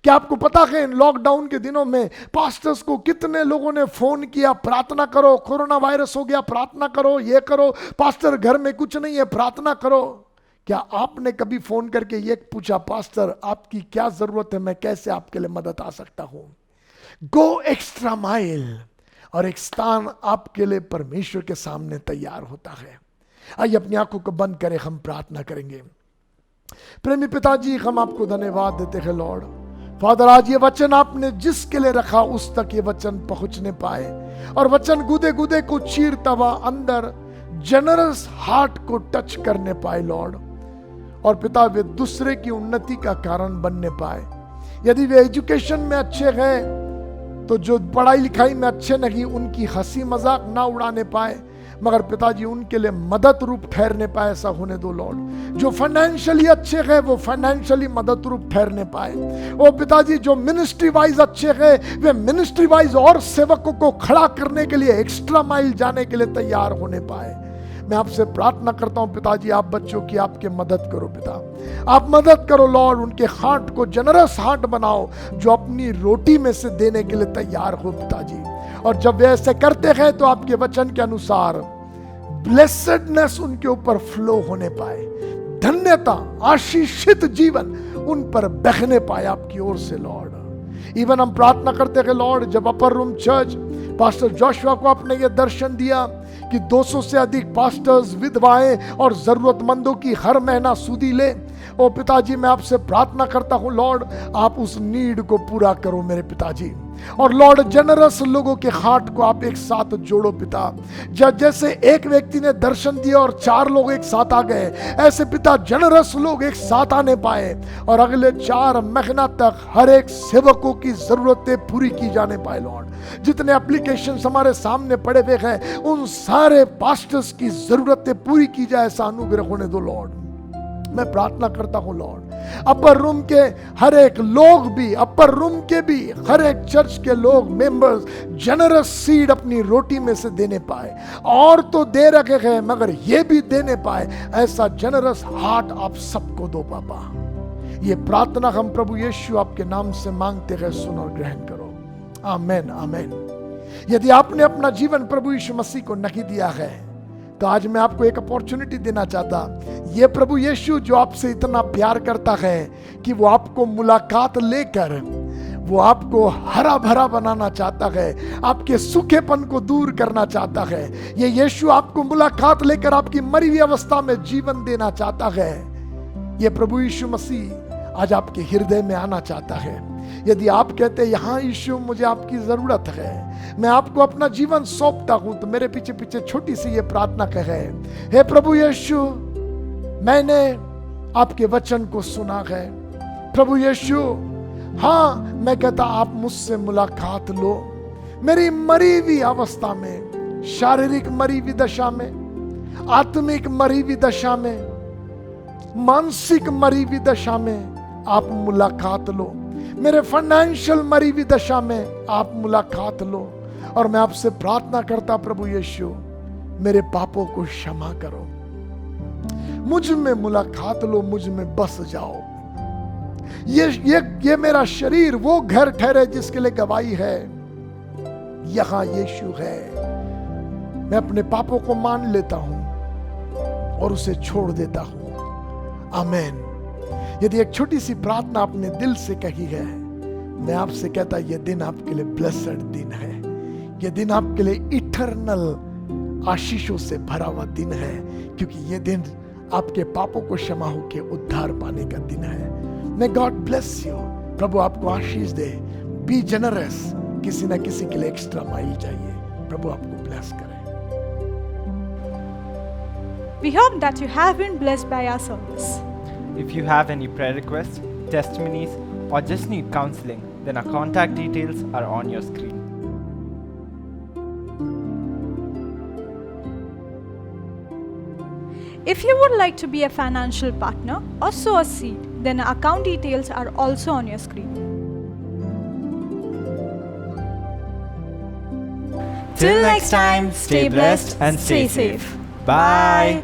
क्या आपको पता है इन लॉकडाउन के दिनों में पास्टर्स को कितने लोगों ने फोन किया, प्रार्थना करो, कोरोना वायरस हो गया, प्रार्थना करो, ये करो, पास्टर घर में कुछ नहीं है, प्रार्थना करो। क्या आपने कभी फोन करके ये पूछा, पास्टर आपकी क्या जरूरत है, मैं कैसे आपके लिए मदद आ सकता हूं। गो एक्स्ट्रा माइल, और एक स्थान आपके लिए परमेश्वर के सामने तैयार होता है। आइए अपनी आंखों को बंद करें, हम प्रार्थना करेंगे। प्रेमी पिताजी, हम आपको धन्यवाद देते हैं लॉर्ड फादर, आज ये वचन आपने जिसके लिए रखा उस तक ये वचन पहुंचने पाए, और वचन गुदे गुदे को चीरता हुआ अंदर जनरस हार्ट को टच करने पाए लॉर्ड। और पिता, वे दूसरे की उन्नति का कारण बनने पाए। यदि वे एजुकेशन में अच्छे हैं, तो जो पढ़ाई लिखाई में अच्छे नहीं, उनकी हंसी मजाक ना उड़ाने पाए, मगर पिताजी उनके लिए मदद रूप ठहरने पाए, ऐसा होने दो लॉर्ड। जो फाइनेंशियली अच्छे हैं, वो फाइनेंशियली मदद रूप ठहरने पाए। ओ पिताजी, जो मिनिस्ट्री वाइज अच्छे हैं, वे मिनिस्ट्री वाइज और सेवकों को खड़ा करने के लिए एक्स्ट्रा माइल जाने के लिए तैयार होने पाए। मैं आपसे प्रार्थना करता हूं पिताजी, आप बच्चों की आपके मदद करो पिता, आप मदद करो लॉर्ड, उनके हार्ट को जनरस हार्ट बनाओ, जो अपनी रोटी में से देने के लिए तैयार हो पिताजी। और जब वे ऐसे करते हैं, तो आपके वचन के अनुसार ब्लेसेडनेस उनके ऊपर फ्लो होने पाए, धन्यता, आशीषित जीवन उन पर बहने पाए आपकी ओर से लॉर्ड। इवन हम प्रार्थना करते हैं लॉर्ड, जब अपर रूम चर्च पास्टर जोशुआ को आपने ये दर्शन दिया कि 200 से अधिक पास्टर्स, विधवाएं और जरूरतमंदों की हर महीना सुधी ले, ओ पिताजी मैं आपसे प्रार्थना करता हूं लॉर्ड, आप उस नीड को पूरा करो मेरे पिताजी। और लॉर्ड, जनरस लोगों के हार्ट को आप एक साथ जोड़ो पिता। जैसे एक व्यक्ति ने दर्शन दिया और 4 लोग एक साथ आ गए, ऐसे पिता जनरस लोग एक साथ आने पाए, और अगले 4 महीना तक हर एक सेवकों की जरूरतें पूरी की जाने पाए लॉर्ड। जितने एप्लीकेशन हमारे सामने पड़े हुए हैं, उन सारे पास्टर्स की जरूरतें पूरी की जाए, ऐसा अनुग्रह होने दो लॉर्ड। मैं प्रार्थना करता हूं लॉर्ड, अपर रूम के हर एक लोग भी, अपर रूम के भी हर एक चर्च के लोग, मेंबर्स जनरस सीड अपनी रोटी में से देने पाए, और तो दे रखे हैं मगर ये भी देने पाए, ऐसा जनरस हार्ट आप सबको दो पापा। ये प्रार्थना हम प्रभु यीशु आपके नाम से मांगते हैं, सुनो और ग्रहण करो, आमेन आमेन। यदि आपने अपना जीवन प्रभु यीशु मसीह को नहीं दिया है, तो आज मैं आपको एक अपॉर्चुनिटी देना चाहता। ये प्रभु यीशु जो आपसे इतना प्यार करता है कि वो आपको मुलाकात लेकर वो आपको हरा भरा बनाना चाहता है, आपके सूखेपन को दूर करना चाहता है। ये यीशु आपको मुलाकात लेकर आपकी मरी हुई अवस्था में जीवन देना चाहता है। ये प्रभु यीशु मसीह आज आपके हृदय में आना चाहता है। यदि आप कहते हैं यहाँ यीशु मुझे आपकी जरूरत है, मैं आपको अपना जीवन सौंपता हूं, तो मेरे पीछे पीछे छोटी सी ये प्रार्थना कहे, हे प्रभु यीशु, मैंने आपके वचन को सुना है। प्रभु यीशु, हाँ मैं कहता आप मुझसे मुलाकात लो, मेरी मरी हुई अवस्था में, शारीरिक मरी हुई दशा में, आत्मिक मरी हुई दशा में, मानसिक मरी हुई दशा में आप मुलाकात लो, मेरे फाइनेंशियल मरी हुई दशा में आप मुलाकात लो। और मैं आपसे प्रार्थना करता प्रभु यीशु, मेरे पापों को क्षमा करो, मुझ में मुलाकात लो, मुझ में बस जाओ। ये मेरा शरीर वो घर ठहरे जिसके लिए गवाही है, यहां यीशु है। मैं अपने पापों को मान लेता हूं और उसे छोड़ देता हूं, आमीन। यदि एक छोटी सी प्रार्थना आपने दिल से कही है, मैं आपसे कहता ये दिन आपके लिए ब्लेस्ड दिन है, ये दिन आपके लिए इटर्नल आशीषों से भरा हुआ दिन है, क्योंकि ये दिन आपके पापों को क्षमा होके उद्धार पाने का दिन है। मे गॉड ब्लेस यू, प्रभु आपको आशीष दे। बी जनरस, किसी ना किसी के लिए एक्स्ट्रा माइल चाहिए। प्रभु आपको ब्लेस करे। We hope that you have been blessed by our service. If you have any prayer requests, testimonies, or just need counseling, then our contact details are on your screen. If you would like to be a financial partner or sow a seed, then our account details are also on your screen. Till next time, stay blessed and stay safe. Bye.